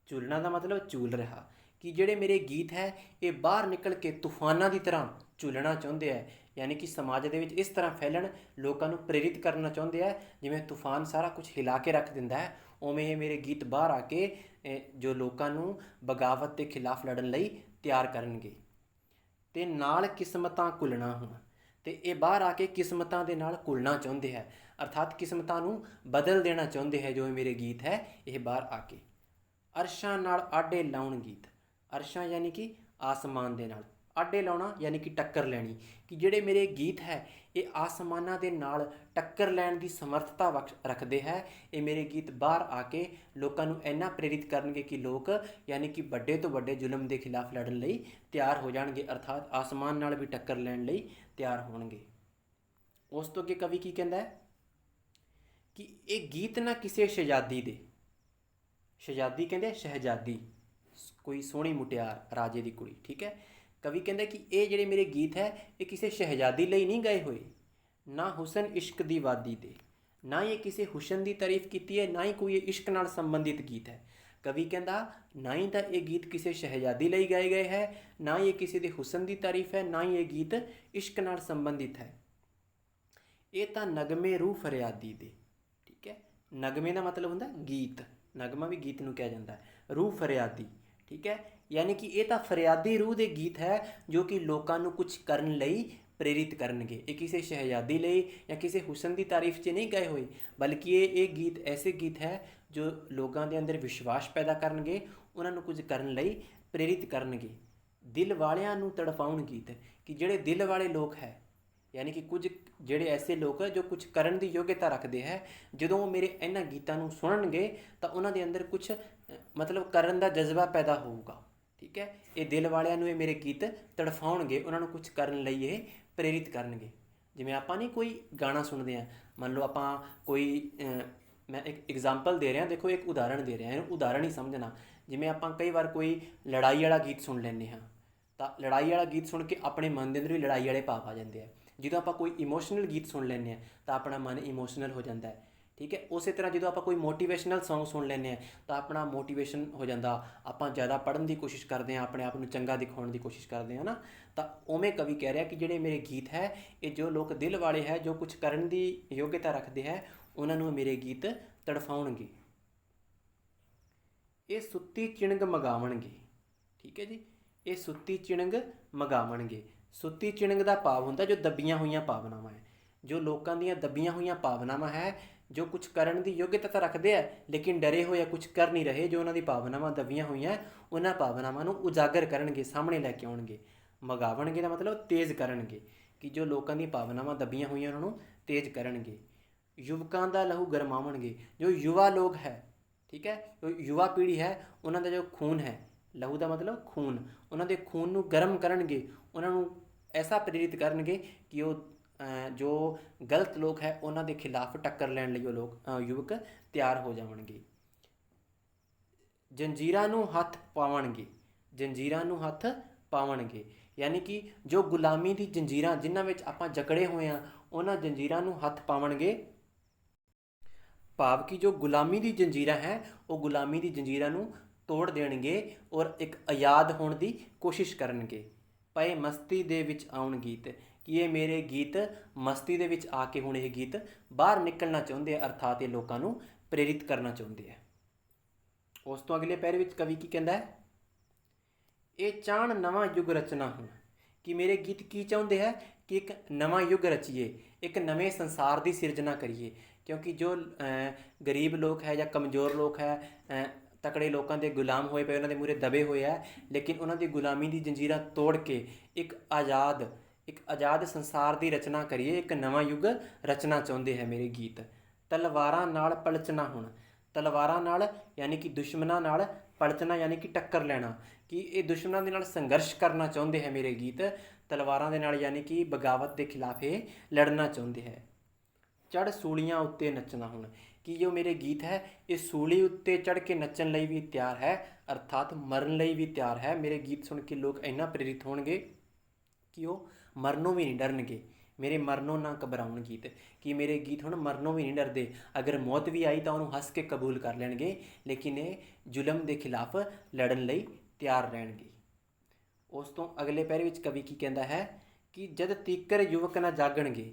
ਝੁੱਲਣਾ ਦਾ ਮਤਲਬ ਝੂਲ ਰਿਹਾ, ਕਿ ਜਿਹੜੇ ਮੇਰੇ ਗੀਤ ਹੈ ਇਹ ਬਾਹਰ ਨਿਕਲ ਕੇ ਤੂਫਾਨਾਂ ਦੀ ਤਰ੍ਹਾਂ ਝੁੱਲਣਾ ਚਾਹੁੰਦੇ ਹੈ, ਯਾਨੀ ਕਿ ਸਮਾਜ ਦੇ ਵਿੱਚ ਇਸ ਤਰ੍ਹਾਂ ਫੈਲਣ, ਲੋਕਾਂ ਨੂੰ ਪ੍ਰੇਰਿਤ ਕਰਨਾ ਚਾਹੁੰਦੇ ਹੈ। ਜਿਵੇਂ ਤੂਫਾਨ ਸਾਰਾ ਕੁਝ ਹਿਲਾ ਕੇ ਰੱਖ ਦਿੰਦਾ ਹੈ, ਉਵੇਂ ਇਹ ਮੇਰੇ ਗੀਤ ਬਾਹਰ ਆ ਕੇ ਜੋ ਲੋਕਾਂ ਨੂੰ ਬਗਾਵਤ ਦੇ ਖਿਲਾਫ ਲੜਨ ਲਈ ਤਿਆਰ ਕਰਨਗੇ। ਅਤੇ ਨਾਲ ਕਿਸਮਤਾਂ ਘੁਲਣਾ ਹੁਣ, ਅਤੇ ਇਹ ਬਾਹਰ ਆ ਕੇ ਕਿਸਮਤਾਂ ਦੇ ਨਾਲ ਘੁਲਣਾ ਚਾਹੁੰਦੇ ਹੈ, ਅਰਥਾਤ ਕਿਸਮਤਾਂ ਨੂੰ ਬਦਲ ਦੇਣਾ ਚਾਹੁੰਦੇ ਹੈ ਜੋ ਮੇਰੇ ਗੀਤ ਹੈ ਇਹ ਬਾਹਰ ਆ ਕੇ। ਅਰਸ਼ਾਂ ਨਾਲ ਆਡੇ ਲਾਉਣ ਗੀਤ, ਅਰਸ਼ਾਂ ਯਾਨੀ ਕਿ ਆਸਮਾਨ ਦੇ ਨਾਲ, ਆਡੇ ਲਾਉਣਾ ਯਾਨੀ ਕਿ ਟੱਕਰ ਲੈਣੀ, ਕਿ ਜਿਹੜੇ ਮੇਰੇ ਗੀਤ ਹੈ ਇਹ ਆਸਮਾਨਾਂ ਦੇ ਨਾਲ ਟੱਕਰ ਲੈਣ ਦੀ ਸਮਰੱਥਾ ਰੱਖਦੇ ਹੈ। ਇਹ ਮੇਰੇ ਗੀਤ ਬਾਹਰ ਆ ਕੇ ਲੋਕਾਂ ਨੂੰ ਇੰਨਾ ਪ੍ਰੇਰਿਤ ਕਰਨਗੇ ਕਿ ਲੋਕ ਯਾਨੀ ਕਿ ਵੱਡੇ ਤੋਂ ਵੱਡੇ ਜ਼ੁਲਮ ਦੇ ਖਿਲਾਫ ਲੜਨ ਲਈ ਤਿਆਰ ਹੋ ਜਾਣਗੇ, ਅਰਥਾਤ ਆਸਮਾਨ ਨਾਲ ਵੀ ਟੱਕਰ ਲੈਣ ਲਈ ਤਿਆਰ ਹੋਣਗੇ। ਉਸ ਤੋਂ ਅੱਗੇ ਕਵੀ ਕੀ ਕਹਿੰਦਾ ਹੈ ਕਿ ਇਹ ਗੀਤ ਨਾ ਕਿਸੇ ਸ਼ਹਿਜ਼ਾਦੀ ਦੇ, ਸ਼ਹਿਜ਼ਾਦੀ ਕਹਿੰਦੇ ਸ਼ਹਿਜ਼ਾਦੀ, ਕੋਈ ਸੋਹਣੀ ਮੁਟਿਆਰ, ਰਾਜੇ ਦੀ ਕੁੜੀ, ਠੀਕ ਹੈ। ਕਵੀ ਕਹਿੰਦਾ ਕਿ ਇਹ ਜਿਹੜੇ ਮੇਰੇ ਗੀਤ ਹੈ ਇਹ ਕਿਸੇ ਸ਼ਹਿਜ਼ਾਦੀ ਲਈ ਨਹੀਂ ਗਾਏ ਹੋਏ, ਨਾ ਹੁਸਨ ਇਸ਼ਕ ਦੀ ਵਾਦੀ ਦੇ, ਨਾ ਹੀ ਇਹ ਕਿਸੇ ਹੁਸਨ ਦੀ ਤਾਰੀਫ ਕੀਤੀ ਹੈ, ਨਾ ਹੀ ਕੋਈ ਇਸ਼ਕ ਨਾਲ ਸੰਬੰਧਿਤ ਗੀਤ ਹੈ। ਕਵੀ ਕਹਿੰਦਾ ਨਾ ਹੀ ਤਾਂ ਇਹ ਗੀਤ ਕਿਸੇ ਸ਼ਹਿਜ਼ਾਦੀ ਲਈ ਗਾਏ ਗਏ ਹੈ, ਨਾ ਹੀ ਇਹ ਕਿਸੇ ਦੇ ਹੁਸਨ ਦੀ ਤਾਰੀਫ ਹੈ, ਨਾ ਹੀ ਇਹ ਗੀਤ ਇਸ਼ਕ ਨਾਲ ਸੰਬੰਧਿਤ ਹੈ। ਇਹ ਤਾਂ ਨਗਮੇ ਰੂਹ ਫਰਿਆਦੀ ਦੇ, ਠੀਕ ਹੈ। ਨਗਮੇ ਦਾ ਮਤਲਬ ਹੁੰਦਾ ਗੀਤ, ਨਗਮਾ ਵੀ ਗੀਤ ਨੂੰ ਕਿਹਾ ਜਾਂਦਾ ਹੈ। ਰੂਹ ਫਰਿਆਦੀ, ਠੀਕ ਹੈ, ਯਾਨੀ ਕਿ ਇਹ ਤਾਂ ਫਰਿਆਦੀ ਰੂਹ ਦੇ ਗੀਤ ਹੈ ਜੋ ਕਿ ਲੋਕਾਂ ਨੂੰ ਕੁਝ ਕਰਨ ਲਈ ਪ੍ਰੇਰਿਤ ਕਰਨਗੇ। ਇਹ ਕਿਸੇ ਸ਼ਹਿਜ਼ਾਦੀ ਲਈ ਜਾਂ ਕਿਸੇ ਹੁਸਨ ਦੀ ਤਾਰੀਫ 'ਚ ਨਹੀਂ ਗਏ ਹੋਏ, ਬਲਕਿ ਇਹ ਗੀਤ ਐਸੇ ਗੀਤ ਹੈ ਜੋ ਲੋਕਾਂ ਦੇ ਅੰਦਰ ਵਿਸ਼ਵਾਸ ਪੈਦਾ ਕਰਨਗੇ, ਉਹਨਾਂ ਨੂੰ ਕੁਝ ਕਰਨ ਲਈ ਪ੍ਰੇਰਿਤ ਕਰਨਗੇ। ਦਿਲ ਵਾਲਿਆਂ ਨੂੰ ਤੜਫਾਉਣ ਗੀਤ, ਕਿ ਜਿਹੜੇ ਦਿਲ ਵਾਲੇ ਲੋਕ ਹੈ ਯਾਨੀ ਕਿ ਕੁਝ ਜਿਹੜੇ ਐਸੇ ਲੋਕ ਜੋ ਕੁਝ ਕਰਨ ਦੀ ਯੋਗਤਾ ਰੱਖਦੇ ਹੈ, ਜਦੋਂ ਉਹ ਮੇਰੇ ਇਹਨਾਂ ਗੀਤਾਂ ਨੂੰ ਸੁਣਨਗੇ ਤਾਂ ਉਹਨਾਂ ਦੇ ਅੰਦਰ ਕੁਝ ਮਤਲਬ ਕਰਨ ਦਾ ਜਜ਼ਬਾ ਪੈਦਾ ਹੋਊਗਾ, ਠੀਕ ਹੈ। ਇਹ ਦਿਲ ਵਾਲਿਆਂ ਨੂੰ ਇਹ ਮੇਰੇ ਗੀਤ ਤੜਫਾਉਣਗੇ, ਉਹਨਾਂ ਨੂੰ ਕੁਝ ਕਰਨ ਲਈ ਇਹ ਪ੍ਰੇਰਿਤ ਕਰਨਗੇ। ਜਿਵੇਂ ਆਪਾਂ ਨਹੀਂ ਕੋਈ ਗਾਣਾ ਸੁਣਦੇ ਹਾਂ, ਮੰਨ ਲਓ ਆਪਾਂ ਕੋਈ ਮੈਂ ਇੱਕ ਐਗਜ਼ਾਮਪਲ ਦੇ ਰਿਹਾ, ਦੇਖੋ ਇੱਕ ਉਦਾਹਰਣ ਦੇ ਰਿਹਾ, ਇਹਨੂੰ ਉਦਾਹਰਣ ਹੀ ਸਮਝਣਾ। ਜਿਵੇਂ ਆਪਾਂ ਕਈ ਵਾਰ ਕੋਈ ਲੜਾਈ ਵਾਲਾ ਗੀਤ ਸੁਣ ਲੈਂਦੇ ਹਾਂ, ਤਾਂ ਲੜਾਈ ਵਾਲਾ ਗੀਤ ਸੁਣ ਕੇ ਆਪਣੇ ਮਨ ਦੇ ਅੰਦਰ ਵੀ ਲੜਾਈ ਵਾਲੇ ਭਾਵ ਆ ਜਾਂਦੇ ਆ। ਜਦੋਂ ਆਪਾਂ ਕੋਈ ਇਮੋਸ਼ਨਲ ਗੀਤ ਸੁਣ ਲੈਂਦੇ ਹਾਂ ਤਾਂ ਆਪਣਾ ਮਨ ਇਮੋਸ਼ਨਲ ਹੋ ਜਾਂਦਾ ਹੈ, ਠੀਕ ਹੈ। ਉਸੇ ਤਰ੍ਹਾਂ ਜਦੋਂ ਆਪਾਂ ਕੋਈ ਮੋਟੀਵੇਸ਼ਨਲ ਸੌਂਗ ਸੁਣ ਲੈਂਦੇ ਹਾਂ ਤਾਂ ਆਪਣਾ ਮੋਟੀਵੇਸ਼ਨ ਹੋ ਜਾਂਦਾ, ਆਪਾਂ ਜ਼ਿਆਦਾ ਪੜ੍ਹਨ ਦੀ ਕੋਸ਼ਿਸ਼ ਕਰਦੇ ਹਾਂ, ਆਪਣੇ ਆਪ ਨੂੰ ਚੰਗਾ ਦਿਖਾਉਣ ਦੀ ਕੋਸ਼ਿਸ਼ ਕਰਦੇ ਹਾਂ ਨਾ। ਤਾਂ ਉਵੇਂ ਕਵੀ ਕਹਿ ਰਿਹਾ ਕਿ ਜਿਹੜੇ ਮੇਰੇ ਗੀਤ ਹੈ, ਇਹ ਜੋ ਲੋਕ ਦਿਲ ਵਾਲੇ ਹੈ, ਜੋ ਕੁਝ ਕਰਨ ਦੀ ਯੋਗਤਾ ਰੱਖਦੇ ਹੈ, ਉਹਨਾਂ ਨੂੰ ਮੇਰੇ ਗੀਤ ਤੜਫਾਉਣਗੇ। ਇਹ ਸੁੱਤੀ ਚਿਣਗ ਮਗਾਵਣਗੇ, ਠੀਕ ਹੈ ਜੀ। ਇਹ ਸੁੱਤੀ ਚਿਣਗ ਮਗਾਵਣਗੇ। ਸੁੱਤੀ ਚਿਣਗ ਦਾ ਭਾਵ ਹੁੰਦਾ ਜੋ ਦੱਬੀਆਂ ਹੋਈਆਂ ਭਾਵਨਾਵਾਂ ਹੈ, ਜੋ ਲੋਕਾਂ ਦੀਆਂ ਦੱਬੀਆਂ ਹੋਈਆਂ ਭਾਵਨਾਵਾਂ ਹੈ, ਜੋ ਕੁਝ ਕਰਨ ਦੀ ਯੋਗਤਾ ਤਾਂ ਰੱਖਦੇ ਆ ਲੇਕਿਨ ਡਰੇ ਹੋਏ ਆ, ਕੁਝ ਕਰ ਨਹੀਂ ਰਹੇ, ਜੋ ਉਹਨਾਂ ਦੀ ਭਾਵਨਾਵਾਂ ਦੱਬੀਆਂ ਹੋਈਆਂ, ਉਹਨਾਂ ਭਾਵਨਾਵਾਂ ਨੂੰ ਉਜਾਗਰ ਕਰਨਗੇ, ਸਾਹਮਣੇ ਲੈ ਕੇ ਆਉਣਗੇ। ਮਗਾਵਣਗੇ ਦਾ ਮਤਲਬ ਤੇਜ਼ ਕਰਨਗੇ, ਕਿ ਜੋ ਲੋਕਾਂ ਦੀ ਭਾਵਨਾਵਾਂ ਦੱਬੀਆਂ ਹੋਈਆਂ ਉਹਨਾਂ ਨੂੰ ਤੇਜ਼ ਕਰਨਗੇ। ਯੁਵਕਾਂ ਦਾ ਲਹੂ ਗਰਮਾਵਣਗੇ। ਜੋ ਯੁਵਾ ਲੋਕ ਹੈ, ਠੀਕ ਹੈ, ਜੋ ਯੁਵਾ ਪੀੜ੍ਹੀ ਹੈ, ਉਹਨਾਂ ਦਾ ਜੋ ਖੂਨ ਹੈ, ਲਹੂ ਦਾ ਮਤਲਬ ਖੂਨ, ਉਹਨਾਂ ਦੇ ਖੂਨ ਨੂੰ ਗਰਮ ਕਰਨਗੇ, ਉਹਨਾਂ ਨੂੰ ਐਸਾ ਪ੍ਰੇਰਿਤ ਕਰਨਗੇ ਕਿ ਉਹ ਜੋ ਗਲਤ ਲੋਕ ਹੈ ਉਹਨਾਂ ਦੇ ਖਿਲਾਫ ਟੱਕਰ ਲੈਣ ਲਈ ਉਹ ਲੋਕ ਯੁਵਕ ਤਿਆਰ ਹੋ ਜਾਵਣਗੇ। ਜੰਜੀਰਾਂ ਨੂੰ ਹੱਥ ਪਾਵਣਗੇ। ਜੰਜੀਰਾਂ ਨੂੰ ਹੱਥ ਪਾਵਣਗੇ ਯਾਨੀ ਕਿ ਜੋ ਗੁਲਾਮੀ ਦੀ ਜੰਜੀਰਾਂ ਜਿਨ੍ਹਾਂ ਵਿੱਚ ਆਪਾਂ ਜਕੜੇ ਹੋਏ ਹਾਂ, ਉਹਨਾਂ ਜੰਜੀਰਾਂ ਨੂੰ ਹੱਥ ਪਾਵਣਗੇ। ਭਾਵ ਕਿ ਜੋ ਗੁਲਾਮੀ ਦੀ ਜੰਜੀਰਾਂ ਹੈ, ਉਹ ਗੁਲਾਮੀ ਦੀ ਜੰਜੀਰਾਂ ਨੂੰ ਤੋੜ ਦੇਣਗੇ ਔਰ ਇੱਕ ਆਜ਼ਾਦ ਹੋਣ ਦੀ ਕੋਸ਼ਿਸ਼ ਕਰਨਗੇ। ਪਏ ਮਸਤੀ ਦੇ ਵਿੱਚ ਆਉਣ ਗੀਤ, ਕਿ ਇਹ ਮੇਰੇ ਗੀਤ ਮਸਤੀ ਦੇ ਵਿੱਚ ਆ ਕੇ ਹੁਣ ਇਹ ਗੀਤ ਬਾਹਰ ਨਿਕਲਣਾ ਚਾਹੁੰਦੇ ਆ, ਅਰਥਾਤ ਇਹ ਲੋਕਾਂ ਨੂੰ ਪ੍ਰੇਰਿਤ ਕਰਨਾ ਚਾਹੁੰਦੇ ਆ। ਉਸ ਤੋਂ ਅਗਲੇ ਪੈਰੇ ਵਿੱਚ ਕਵੀ ਕੀ ਕਹਿੰਦਾ ਹੈ? ਇਹ ਚਾਹਣ ਨਵਾਂ ਯੁੱਗ ਰਚਨਾ ਹੁਣ, ਕਿ ਮੇਰੇ ਗੀਤ ਕੀ ਚਾਹੁੰਦੇ ਹੈ ਕਿ ਇੱਕ ਨਵਾਂ ਯੁੱਗ ਰਚੀਏ, ਇੱਕ ਨਵੇਂ ਸੰਸਾਰ ਦੀ ਸਿਰਜਣਾ ਕਰੀਏ। ਕਿਉਂਕਿ ਜੋ ਗਰੀਬ ਲੋਕ ਹੈ ਜਾਂ ਕਮਜ਼ੋਰ ਲੋਕ ਹੈ, ਤਕੜੇ ਲੋਕਾਂ ਦੇ ਗੁਲਾਮ ਹੋਏ ਪਏ, ਉਹਨਾਂ ਦੇ ਮੂਹਰੇ ਦਬੇ ਹੋਏ ਹੈ, ਲੇਕਿਨ ਉਹਨਾਂ ਦੀ ਗੁਲਾਮੀ ਦੀ ਜੰਜੀਰਾਂ ਤੋੜ ਕੇ ਇੱਕ ਆਜ਼ਾਦ ਸੰਸਾਰ ਦੀ ਰਚਨਾ ਕਰੀਏ, ਇੱਕ ਨਵਾਂ ਯੁੱਗ ਰਚਨਾ ਚਾਹੁੰਦੇ ਹੈ ਮੇਰੇ ਗੀਤ। ਤਲਵਾਰਾਂ ਨਾਲ ਪਲਚਣਾ ਹੁਣ, ਤਲਵਾਰਾਂ ਨਾਲ ਯਾਨੀ ਕਿ ਦੁਸ਼ਮਣਾਂ ਨਾਲ, ਪਲਚਣਾ ਯਾਨੀ ਕਿ ਟੱਕਰ ਲੈਣਾ, ਕਿ ਇਹ ਦੁਸ਼ਮਣਾਂ ਦੇ ਨਾਲ ਸੰਘਰਸ਼ ਕਰਨਾ ਚਾਹੁੰਦੇ ਹੈ ਮੇਰੇ ਗੀਤ। ਤਲਵਾਰਾਂ ਦੇ ਨਾਲ ਯਾਨੀ ਕਿ ਬਗਾਵਤ ਦੇ ਖਿਲਾਫ ਇਹ ਲੜਨਾ ਚਾਹੁੰਦੇ ਹੈ। ਚੜ੍ਹ ਸੂਲੀਆਂ ਉੱਤੇ ਨੱਚਣਾ ਹੁਣ, ਕਿ ਜੋ ਮੇਰੇ ਗੀਤ ਹੈ ਇਹ ਸੂਲੀ ਉੱਤੇ ਚੜ੍ਹ ਕੇ ਨੱਚਣ ਲਈ ਵੀ ਤਿਆਰ ਹੈ, ਅਰਥਾਤ ਮਰਨ ਲਈ ਵੀ ਤਿਆਰ ਹੈ। ਮੇਰੇ ਗੀਤ ਸੁਣ ਕੇ ਲੋਕ ਇੰਨਾ ਪ੍ਰੇਰਿਤ ਹੋਣਗੇ ਕਿ ਉਹ ਮਰਨੋਂ ਵੀ ਨਹੀਂ ਡਰਨਗੇ, ਮੇਰੇ ਮਰਨੋਂ ਨਾ ਘਬਰਾਉਣ ਗੀਤ, ਕਿ ਮੇਰੇ ਗੀਤ ਹੁਣ ਮਰਨੋਂ ਵੀ ਨਹੀਂ ਡਰਦੇ। ਅਗਰ ਮੌਤ ਵੀ ਆਈ ਤਾਂ ਉਹਨੂੰ ਹੱਸ ਕੇ ਕਬੂਲ ਕਰ ਲੈਣਗੇ, ਲੇਕਿਨ ਇਹ ਜ਼ੁਲਮ ਦੇ ਖਿਲਾਫ ਲੜਨ ਲਈ ਤਿਆਰ ਰਹਿਣਗੇ। ਉਸ ਤੋਂ ਅਗਲੇ ਪੈਰੇ ਵਿੱਚ ਕਵੀ ਕੀ ਕਹਿੰਦਾ ਹੈ ਕਿ ਜਦ ਤੀਕਰ ਯੁਵਕ ਨਾ ਜਾਗਣਗੇ।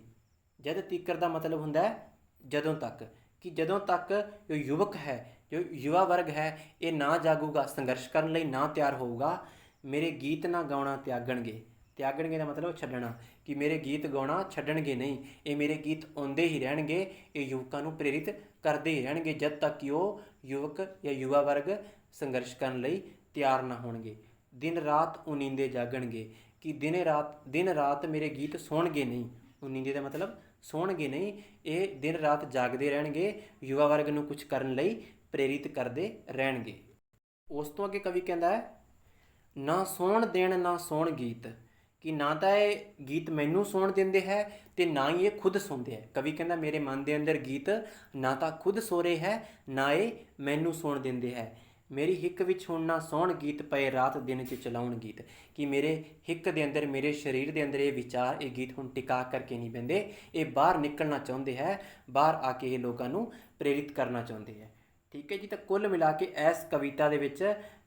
ਜਦ ਤੀਕਰ ਦਾ ਮਤਲਬ ਹੁੰਦਾ ਹੈ ਜਦੋਂ ਤੱਕ, ਕਿ ਜਦੋਂ ਤੱਕ ਜੋ ਯੁਵਕ ਹੈ, ਜੋ ਯੁਵਾ ਵਰਗ ਹੈ, ਇਹ ਨਾ ਜਾਗੂਗਾ, ਸੰਘਰਸ਼ ਕਰਨ ਲਈ ਨਾ ਤਿਆਰ ਹੋਊਗਾ, ਮੇਰੇ ਗੀਤ ਨਾ ਗਾਉਣਾ ਤਿਆਗਣਗੇ। ਤਿਆਗਣਗੇ ਦਾ ਮਤਲਬ ਛੱਡਣਾ, ਕਿ ਮੇਰੇ ਗੀਤ ਗਾਉਣਾ ਛੱਡਣਗੇ ਨਹੀਂ, ਇਹ ਮੇਰੇ ਗੀਤ ਆਉਂਦੇ ਹੀ ਰਹਿਣਗੇ, ਇਹ ਯੁਵਕਾਂ ਨੂੰ ਪ੍ਰੇਰਿਤ ਕਰਦੇ ਹੀ ਰਹਿਣਗੇ ਜਦ ਤੱਕ ਕਿ ਉਹ ਯੁਵਕ ਜਾਂ ਯੁਵਾ ਵਰਗ ਸੰਘਰਸ਼ ਕਰਨ ਲਈ ਤਿਆਰ ਨਾ ਹੋਣਗੇ। ਦਿਨ ਰਾਤ ਉਨੀਂਦੇ ਜਾਗਣਗੇ, ਕਿ ਦਿਨ ਰਾਤ ਮੇਰੇ ਗੀਤ ਸੌਣਗੇ ਨਹੀਂ। ਉਨੀਂਦੇ ਦਾ ਮਤਲਬ ਸੌਣਗੇ ਨਹੀਂ, ਇਹ ਦਿਨ ਰਾਤ ਜਾਗਦੇ ਰਹਿਣਗੇ, ਯੁਵਾ ਵਰਗ ਨੂੰ ਕੁਝ ਕਰਨ ਲਈ ਪ੍ਰੇਰਿਤ ਕਰਦੇ ਰਹਿਣਗੇ। ਉਸ ਤੋਂ ਅੱਗੇ ਕਵੀ ਕਹਿੰਦਾ ਹੈ ਨਾ ਸੌਣ ਦੇਣ ਨਾ ਸੌਣ ਗੀਤ, ਕਿ ਨਾ ਤਾਂ ਇਹ ਗੀਤ ਮੈਨੂੰ ਸੌਣ ਦਿੰਦੇ ਹੈ ਅਤੇ ਨਾ ਹੀ ਇਹ ਖੁਦ ਸੌਂਦੇ ਹੈ। ਕਵੀ ਕਹਿੰਦਾ ਮੇਰੇ ਮਨ ਦੇ ਅੰਦਰ ਗੀਤ ਨਾ ਤਾਂ ਖੁਦ ਸੋ ਰਹੇ ਹੈ, ਨਾ ਇਹ ਮੈਨੂੰ ਸੌਣ ਦਿੰਦੇ ਹੈ। ਮੇਰੀ ਹਿੱਕ ਵਿੱਚ ਹੁਣ ਨਾ ਸੌਣ ਗੀਤ, ਪਏ ਰਾਤ ਦਿਨ 'ਚ ਚਲਾਉਣ ਗੀਤ, ਕਿ ਮੇਰੇ ਹਿੱਕ ਦੇ ਅੰਦਰ, ਮੇਰੇ ਸਰੀਰ ਦੇ ਅੰਦਰ ਇਹ ਵਿਚਾਰ, ਇਹ ਗੀਤ ਹੁਣ ਟਿਕਾ ਕਰਕੇ ਨਹੀਂ ਪੈਂਦੇ, ਇਹ ਬਾਹਰ ਨਿਕਲਣਾ ਚਾਹੁੰਦੇ ਹੈ, ਬਾਹਰ ਆ ਕੇ ਇਹ ਲੋਕਾਂ ਨੂੰ ਪ੍ਰੇਰਿਤ ਕਰਨਾ ਚਾਹੁੰਦੇ ਹੈ। ਠੀਕ ਹੈ ਜੀ। ਤਾਂ ਕੁੱਲ ਮਿਲਾ ਕੇ ਇਸ ਕਵਿਤਾ ਦੇ ਵਿੱਚ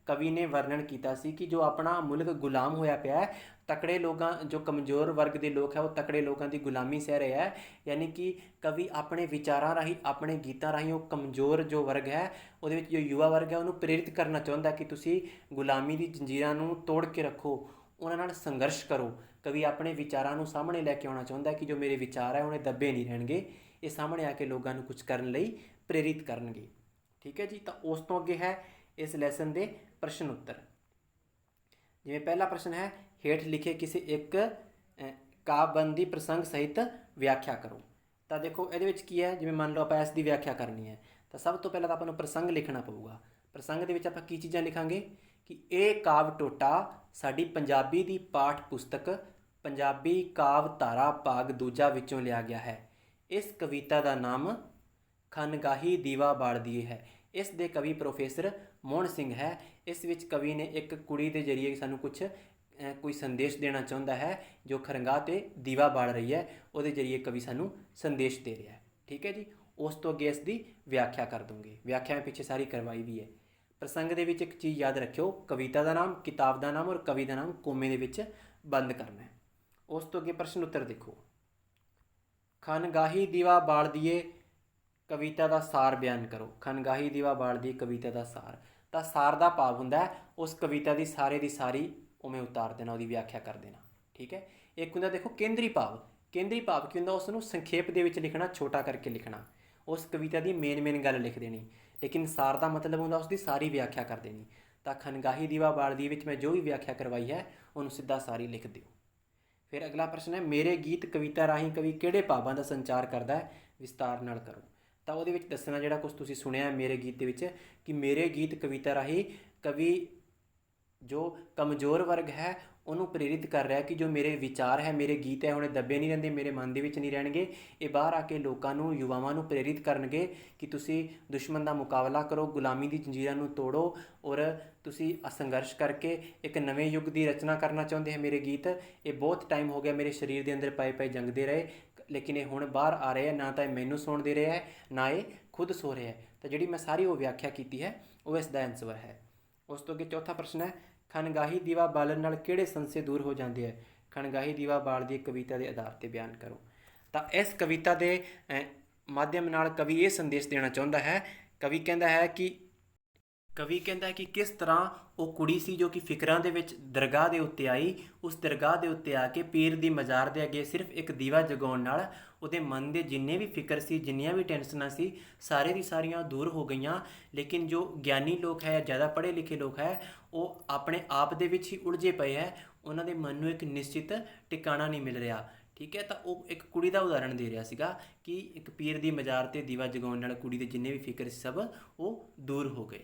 ਕਵੀ ਨੇ ਵਰਣਨ ਕੀਤਾ ਸੀ ਕਿ ਜੋ ਆਪਣਾ ਮੁਲਕ ਗੁਲਾਮ ਹੋਇਆ ਪਿਆ ਹੈ, ਤਕੜੇ ਲੋਕਾਂ, ਜੋ ਕਮਜ਼ੋਰ ਵਰਗ ਦੇ ਲੋਕ ਹੈ ਉਹ ਤਕੜੇ ਲੋਕਾਂ ਦੀ ਗੁਲਾਮੀ ਸਹਿ ਰਹੇ ਹੈ। ਯਾਨੀ ਕਿ ਕਵੀ ਆਪਣੇ ਵਿਚਾਰਾਂ ਰਾਹੀਂ, ਆਪਣੇ ਗੀਤਾਂ ਰਾਹੀਂ ਉਹ ਕਮਜ਼ੋਰ ਜੋ ਵਰਗ ਹੈ, ਉਹਦੇ ਵਿੱਚ ਜੋ ਯੁਵਾ ਵਰਗ ਹੈ, ਉਹਨੂੰ ਪ੍ਰੇਰਿਤ ਕਰਨਾ ਚਾਹੁੰਦਾ ਕਿ ਤੁਸੀਂ ਗੁਲਾਮੀ ਦੀ ਜੰਜੀਰਾਂ ਨੂੰ ਤੋੜ ਕੇ ਰੱਖੋ, ਉਹਨਾਂ ਨਾਲ ਸੰਘਰਸ਼ ਕਰੋ। ਕਵੀ ਆਪਣੇ ਵਿਚਾਰਾਂ ਨੂੰ ਸਾਹਮਣੇ ਲੈ ਕੇ ਆਉਣਾ ਚਾਹੁੰਦਾ ਕਿ ਜੋ ਮੇਰੇ ਵਿਚਾਰ ਹੈ ਉਹਨੇ ਦੱਬੇ ਨਹੀਂ ਰਹਿਣਗੇ, ਇਹ ਸਾਹਮਣੇ ਆ ਕੇ ਲੋਕਾਂ ਨੂੰ ਕੁਝ ਕਰਨ ਲਈ ਪ੍ਰੇਰਿਤ ਕਰਨਗੇ। ਠੀਕ ਹੈ ਜੀ। ਤਾਂ ਉਸ ਤੋਂ ਅੱਗੇ ਹੈ ਇਸ ਲੈਸਨ ਦੇ ਪ੍ਰਸ਼ਨ ਉੱਤਰ। ਜਿਵੇਂ ਪਹਿਲਾ ਪ੍ਰਸ਼ਨ ਹੈ ਹੇਠ ਲਿਖੇ ਕਿਸੇ ਇੱਕ ਕਾਵਿਬੰਦੀ ਪ੍ਰਸੰਗ ਸਹਿਤ ਵਿਆਖਿਆ ਕਰੋ। ਤਾਂ ਦੇਖੋ ਇਹਦੇ ਵਿੱਚ ਕੀ ਹੈ, ਜਿਵੇਂ ਮੰਨ ਲਓ ਆਪਾਂ ਇਸ ਦੀ ਵਿਆਖਿਆ ਕਰਨੀ ਹੈ ਤਾਂ ਸਭ ਤੋਂ ਪਹਿਲਾਂ ਤਾਂ ਆਪਾਂ ਨੂੰ ਪ੍ਰਸੰਗ ਲਿਖਣਾ ਪਊਗਾ। ਪ੍ਰਸੰਗ ਦੇ ਵਿੱਚ ਆਪਾਂ ਕੀ ਚੀਜ਼ਾਂ ਲਿਖਾਂਗੇ ਕਿ ਇਹ ਕਾਵਿ ਟੋਟਾ ਸਾਡੀ ਪੰਜਾਬੀ ਦੀ ਪਾਠ ਪੁਸਤਕ ਪੰਜਾਬੀ ਕਾਵ ਧਾਰਾ ਭਾਗ ਦੂਜਾ ਵਿੱਚੋਂ ਲਿਆ ਗਿਆ ਹੈ। ਇਸ ਕਵਿਤਾ ਦਾ ਨਾਮ ਖਨਗਾਹੀ ਦੀਵਾ ਬਾਲ ਦੀਏ ਹੈ। ਇਸ ਦੇ ਕਵੀ ਪ੍ਰੋਫੈਸਰ ਮੋਹਨ ਸਿੰਘ ਹੈ। ਇਸ ਵਿੱਚ ਕਵੀ ਨੇ ਇੱਕ ਕੁੜੀ ਦੇ ਜ਼ਰੀਏ ਸਾਨੂੰ ਕੋਈ ਸੰਦੇਸ਼ ਦੇਣਾ ਚਾਹੁੰਦਾ ਹੈ, ਜੋ ਖਰਗਾਹ 'ਤੇ ਦੀਵਾ ਬਾਲ ਰਹੀ ਹੈ, ਉਹਦੇ ਜ਼ਰੀਏ ਕਵੀ ਸਾਨੂੰ ਸੰਦੇਸ਼ ਦੇ ਰਿਹਾ ਹੈ। ਠੀਕ ਹੈ ਜੀ। ਉਸ ਤੋਂ ਅੱਗੇ ਇਸ ਦੀ ਵਿਆਖਿਆ ਕਰ ਦੂੰਗੇ। ਵਿਆਖਿਆ ਮੈਂ ਪਿੱਛੇ ਸਾਰੀ ਕਰਵਾਈ ਵੀ ਹੈ। ਪ੍ਰਸੰਗ ਦੇ ਵਿੱਚ ਇੱਕ ਚੀਜ਼ ਯਾਦ ਰੱਖਿਓ, ਕਵਿਤਾ ਦਾ ਨਾਮ, ਕਿਤਾਬ ਦਾ ਨਾਮ ਔਰ ਕਵੀ ਦਾ ਨਾਮ ਕੋਮੇ ਦੇ ਵਿੱਚ ਬੰਦ ਕਰਨਾ ਹੈ। ਉਸ ਤੋਂ ਅੱਗੇ ਪ੍ਰਸ਼ਨ ਉੱਤਰ ਦੇਖੋ। ਖਨਗਾਹੀ ਦੀਵਾ ਬਾਲ ਦੀਏ ਕਵਿਤਾ ਦਾ ਸਾਰ ਬਿਆਨ ਕਰੋ। ਖਨਗਾਹੀ ਦੀਵਾ ਬਾਲ ਦੀਏ ਕਵਿਤਾ ਦਾ ਸਾਰ। ਤਾਂ ਸਾਰ ਦਾ ਭਾਵ ਹੁੰਦਾ ਹੈ ਉਸ ਕਵਿਤਾ ਦੀ ਸਾਰੀ ਉਵੇਂ ਉਤਾਰ ਦੇਣਾ, ਉਹਦੀ ਵਿਆਖਿਆ ਕਰ ਦੇਣਾ। ਠੀਕ ਹੈ। ਇੱਕ ਹੁੰਦਾ ਦੇਖੋ ਕੇਂਦਰੀ ਭਾਵ। ਕੇਂਦਰੀ ਭਾਵ ਕੀ ਹੁੰਦਾ? ਉਸ ਨੂੰ ਸੰਖੇਪ ਦੇ ਵਿੱਚ ਲਿਖਣਾ, ਛੋਟਾ ਕਰਕੇ ਲਿਖਣਾ, ਉਸ ਕਵਿਤਾ ਦੀ ਮੇਨ ਗੱਲ ਲਿਖ ਦੇਣੀ। ਲੇਕਿਨ ਸਾਰ ਦਾ ਮਤਲਬ ਹੁੰਦਾ ਉਸ ਦੀ ਸਾਰੀ ਵਿਆਖਿਆ ਕਰ ਦੇਣੀ। ਤਾਂ ਖਨਗਾਹੀ ਦੀਵਾ ਬਾਲ ਦੀ ਵਿੱਚ ਮੈਂ ਜੋ ਵੀ ਵਿਆਖਿਆ ਕਰਵਾਈ ਹੈ ਉਹਨੂੰ ਸਿੱਧਾ ਸਾਰੀ ਲਿਖ ਦਿਓ। ਫਿਰ ਅਗਲਾ ਪ੍ਰਸ਼ਨ ਹੈ, ਮੇਰੇ ਗੀਤ ਕਵਿਤਾ ਰਾਹੀਂ ਕਵੀ ਕਿਹੜੇ ਭਾਵਾਂ ਦਾ ਸੰਚਾਰ ਕਰਦਾ ਹੈ? ਵਿਸਤਾਰ ਨਾਲ ਕਰੋ। ਤਾਂ ਉਹਦੇ ਵਿੱਚ ਦੱਸਣਾ ਜਿਹੜਾ ਕੁਛ ਤੁਸੀਂ ਸੁਣਿਆ ਮੇਰੇ ਗੀਤ ਦੇ ਵਿੱਚ, ਕਿ ਮੇਰੇ ਗੀਤ ਕਵਿਤਾ ਰਾਹੀਂ ਕਵੀ ਜੋ ਕਮਜ਼ੋਰ ਵਰਗ ਹੈ ਉਹਨੂੰ ਪ੍ਰੇਰਿਤ ਕਰ ਰਿਹਾ ਕਿ ਜੋ ਮੇਰੇ ਵਿਚਾਰ ਹੈ, ਮੇਰੇ ਗੀਤ ਹੈ, ਹੁਣ ਦੱਬੇ ਨਹੀਂ ਰਹਿੰਦੇ, ਮੇਰੇ ਮਨ ਦੇ ਵਿੱਚ ਨਹੀਂ ਰਹਿਣਗੇ। ਇਹ ਬਾਹਰ ਆ ਕੇ ਲੋਕਾਂ ਨੂੰ, ਯੁਵਾਵਾਂ ਨੂੰ ਪ੍ਰੇਰਿਤ ਕਰਨਗੇ ਕਿ ਤੁਸੀਂ ਦੁਸ਼ਮਣ ਦਾ ਮੁਕਾਬਲਾ ਕਰੋ, ਗੁਲਾਮੀ ਦੀ ਜੰਜੀਰਾਂ ਨੂੰ ਤੋੜੋ ਔਰ ਤੁਸੀਂ ਸੰਘਰਸ਼ ਕਰਕੇ ਇੱਕ ਨਵੇਂ ਯੁੱਗ ਦੀ ਰਚਨਾ ਕਰਨਾ ਚਾਹੁੰਦੇ ਹੈ। ਮੇਰੇ ਗੀਤ ਇਹ ਬਹੁਤ ਟਾਈਮ ਹੋ ਗਿਆ ਮੇਰੇ ਸਰੀਰ ਦੇ ਅੰਦਰ ਪਏ ਜੰਗਦੇ ਰਹੇ, ਲੇਕਿਨ ਇਹ ਹੁਣ ਬਾਹਰ ਆ ਰਹੇ ਹੈ। ਨਾ ਤਾਂ ਇਹ ਮੈਨੂੰ ਸੁਣ ਦੇ ਰਿਹਾ ਹੈ, ਨਾ ਇਹ ਖੁਦ ਸੋ ਰਿਹਾ ਹੈ। ਤਾਂ ਜਿਹੜੀ ਮੈਂ ਸਾਰੀ ਉਹ ਵਿਆਖਿਆ ਕੀਤੀ ਹੈ ਉਹ ਇਸ ਦਾ ਆਨਸਰ ਹੈ। ਉਸ ਤੋਂ ਅੱਗੇ ਚੌਥਾ ਪ੍ਰਸ਼ਨ ਹੈ, ਖਨਗਾਹੀ ਦੀਵਾ ਬਾਲਣ ਨਾਲ ਕਿਹੜੇ ਸੰਸ਼ੇ ਦੂਰ ਹੋ ਜਾਂਦੇ ਹੈ? ਖਨਗਾਹੀ ਦੀਵਾ ਬਾਲ ਦੀ ਕਵਿਤਾ ਦੇ ਆਧਾਰ 'ਤੇ ਬਿਆਨ ਕਰੋ। ਤਾਂ ਇਸ ਕਵਿਤਾ ਦੇ ਮਾਧਿਅਮ ਨਾਲ ਕਵੀ ਇਹ ਸੰਦੇਸ਼ ਦੇਣਾ ਚਾਹੁੰਦਾ ਹੈ। ਕਵੀ ਕਹਿੰਦਾ ਹੈ ਕਿ ਕਿਸ ਤਰ੍ਹਾਂ ਉਹ ਕੁੜੀ ਸੀ ਜੋ ਕਿ ਫਿਕਰਾਂ ਦੇ ਵਿੱਚ ਦਰਗਾਹ ਦੇ ਉੱਤੇ ਆਈ। ਉਸ ਦਰਗਾਹ ਦੇ ਉੱਤੇ ਆ ਕੇ ਪੀਰ ਦੀ ਮਜ਼ਾਰ ਦੇ ਅੱਗੇ ਸਿਰਫ ਇੱਕ ਦੀਵਾ ਜਗਾਉਣ ਨਾਲ ਉਹਦੇ ਮਨ ਦੇ ਜਿੰਨੇ ਵੀ ਫਿਕਰ ਸੀ, ਜਿੰਨੀਆਂ ਵੀ ਟੈਨਸ਼ਨਾਂ ਸੀ, ਸਾਰੇ ਦੀ ਸਾਰੀਆਂ ਦੂਰ ਹੋ ਗਈਆਂ। ਲੇਕਿਨ ਜੋ ਗਿਆਨੀ ਲੋਕ ਹੈ, ਜ਼ਿਆਦਾ ਪੜ੍ਹੇ ਲਿਖੇ ਲੋਕ ਹੈ, ਉਹ ਆਪਣੇ ਆਪ ਦੇ ਵਿੱਚ ਹੀ ਉਲਝੇ ਪਏ ਹੈ। ਉਹਨਾਂ ਦੇ ਮਨ ਨੂੰ ਇੱਕ ਨਿਸ਼ਚਿਤ ਟਿਕਾਣਾ ਨਹੀਂ ਮਿਲ ਰਿਹਾ। ਠੀਕ ਹੈ। ਤਾਂ ਉਹ ਇੱਕ ਕੁੜੀ ਦਾ ਉਦਾਹਰਣ ਦੇ ਰਿਹਾ ਸੀਗਾ ਕਿ ਇੱਕ ਪੀਰ ਦੀ ਮਜ਼ਾਰ 'ਤੇ ਦੀਵਾ ਜਗਾਉਣ ਨਾਲ ਕੁੜੀ ਦੇ ਜਿੰਨੇ ਵੀ ਫਿਕਰ ਸੀ ਸਭ ਉਹ ਦੂਰ ਹੋ ਗਏ।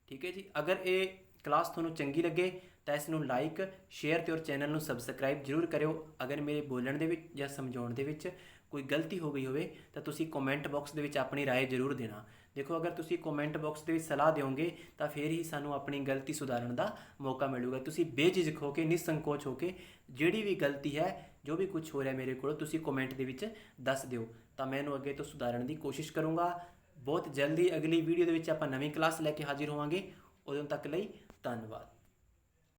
ਠੀਕ ਹੈ ਜੀ। ਅਗਰ ਇਹ ਕਲਾਸ ਤੁਹਾਨੂੰ ਚੰਗੀ ਲੱਗੇ ਤਾਂ ਇਸ ਨੂੰ ਲਾਈਕ, ਸ਼ੇਅਰ ਅਤੇ ਔਰ ਚੈਨਲ ਨੂੰ ਸਬਸਕ੍ਰਾਈਬ ਜ਼ਰੂਰ ਕਰਿਓ। ਅਗਰ ਮੇਰੇ ਬੋਲਣ ਦੇ ਵਿੱਚ ਜਾਂ ਸਮਝਾਉਣ ਦੇ ਵਿੱਚ ਕੋਈ ਗਲਤੀ ਹੋ ਗਈ ਹੋਵੇ ਤਾਂ ਤੁਸੀਂ ਕਮੈਂਟ ਬਾਕਸ ਦੇ ਵਿੱਚ ਆਪਣੀ ਰਾਏ ਜ਼ਰੂਰ ਦੇਣਾ। ਦੇਖੋ, ਅਗਰ ਤੁਸੀਂ ਕਮੈਂਟ ਬਾਕਸ ਦੇ ਵਿੱਚ ਸਲਾਹ ਦਿਓਗੇ ਤਾਂ ਫਿਰ ਹੀ ਸਾਨੂੰ ਆਪਣੀ ਗਲਤੀ ਸੁਧਾਰਨ ਦਾ ਮੌਕਾ ਮਿਲੂਗਾ। ਤੁਸੀਂ ਬੇਝਿਜਕ ਹੋ ਕੇ, ਨਿਸੰਕੋਚ ਹੋ ਕੇ ਜਿਹੜੀ ਵੀ ਗਲਤੀ ਹੈ, ਜੋ ਵੀ ਕੁਝ ਹੋ ਰਿਹਾ ਮੇਰੇ ਕੋਲ, ਤੁਸੀਂ ਕਮੈਂਟ ਦੇ ਵਿੱਚ ਦੱਸ ਦਿਓ ਤਾਂ ਮੈਂ ਇਹਨੂੰ ਅੱਗੇ ਤੋਂ ਸੁਧਾਰਨ ਦੀ ਕੋਸ਼ਿਸ਼ ਕਰੂੰਗਾ। ਬਹੁਤ ਜਲਦੀ ਅਗਲੀ ਵੀਡੀਓ ਦੇ ਵਿੱਚ ਆਪਾਂ ਨਵੀਂ ਕਲਾਸ ਲੈ ਕੇ ਹਾਜ਼ਰ ਹੋਵਾਂਗੇ। ਉਦੋਂ ਤੱਕ ਲਈ ਧੰਨਵਾਦ।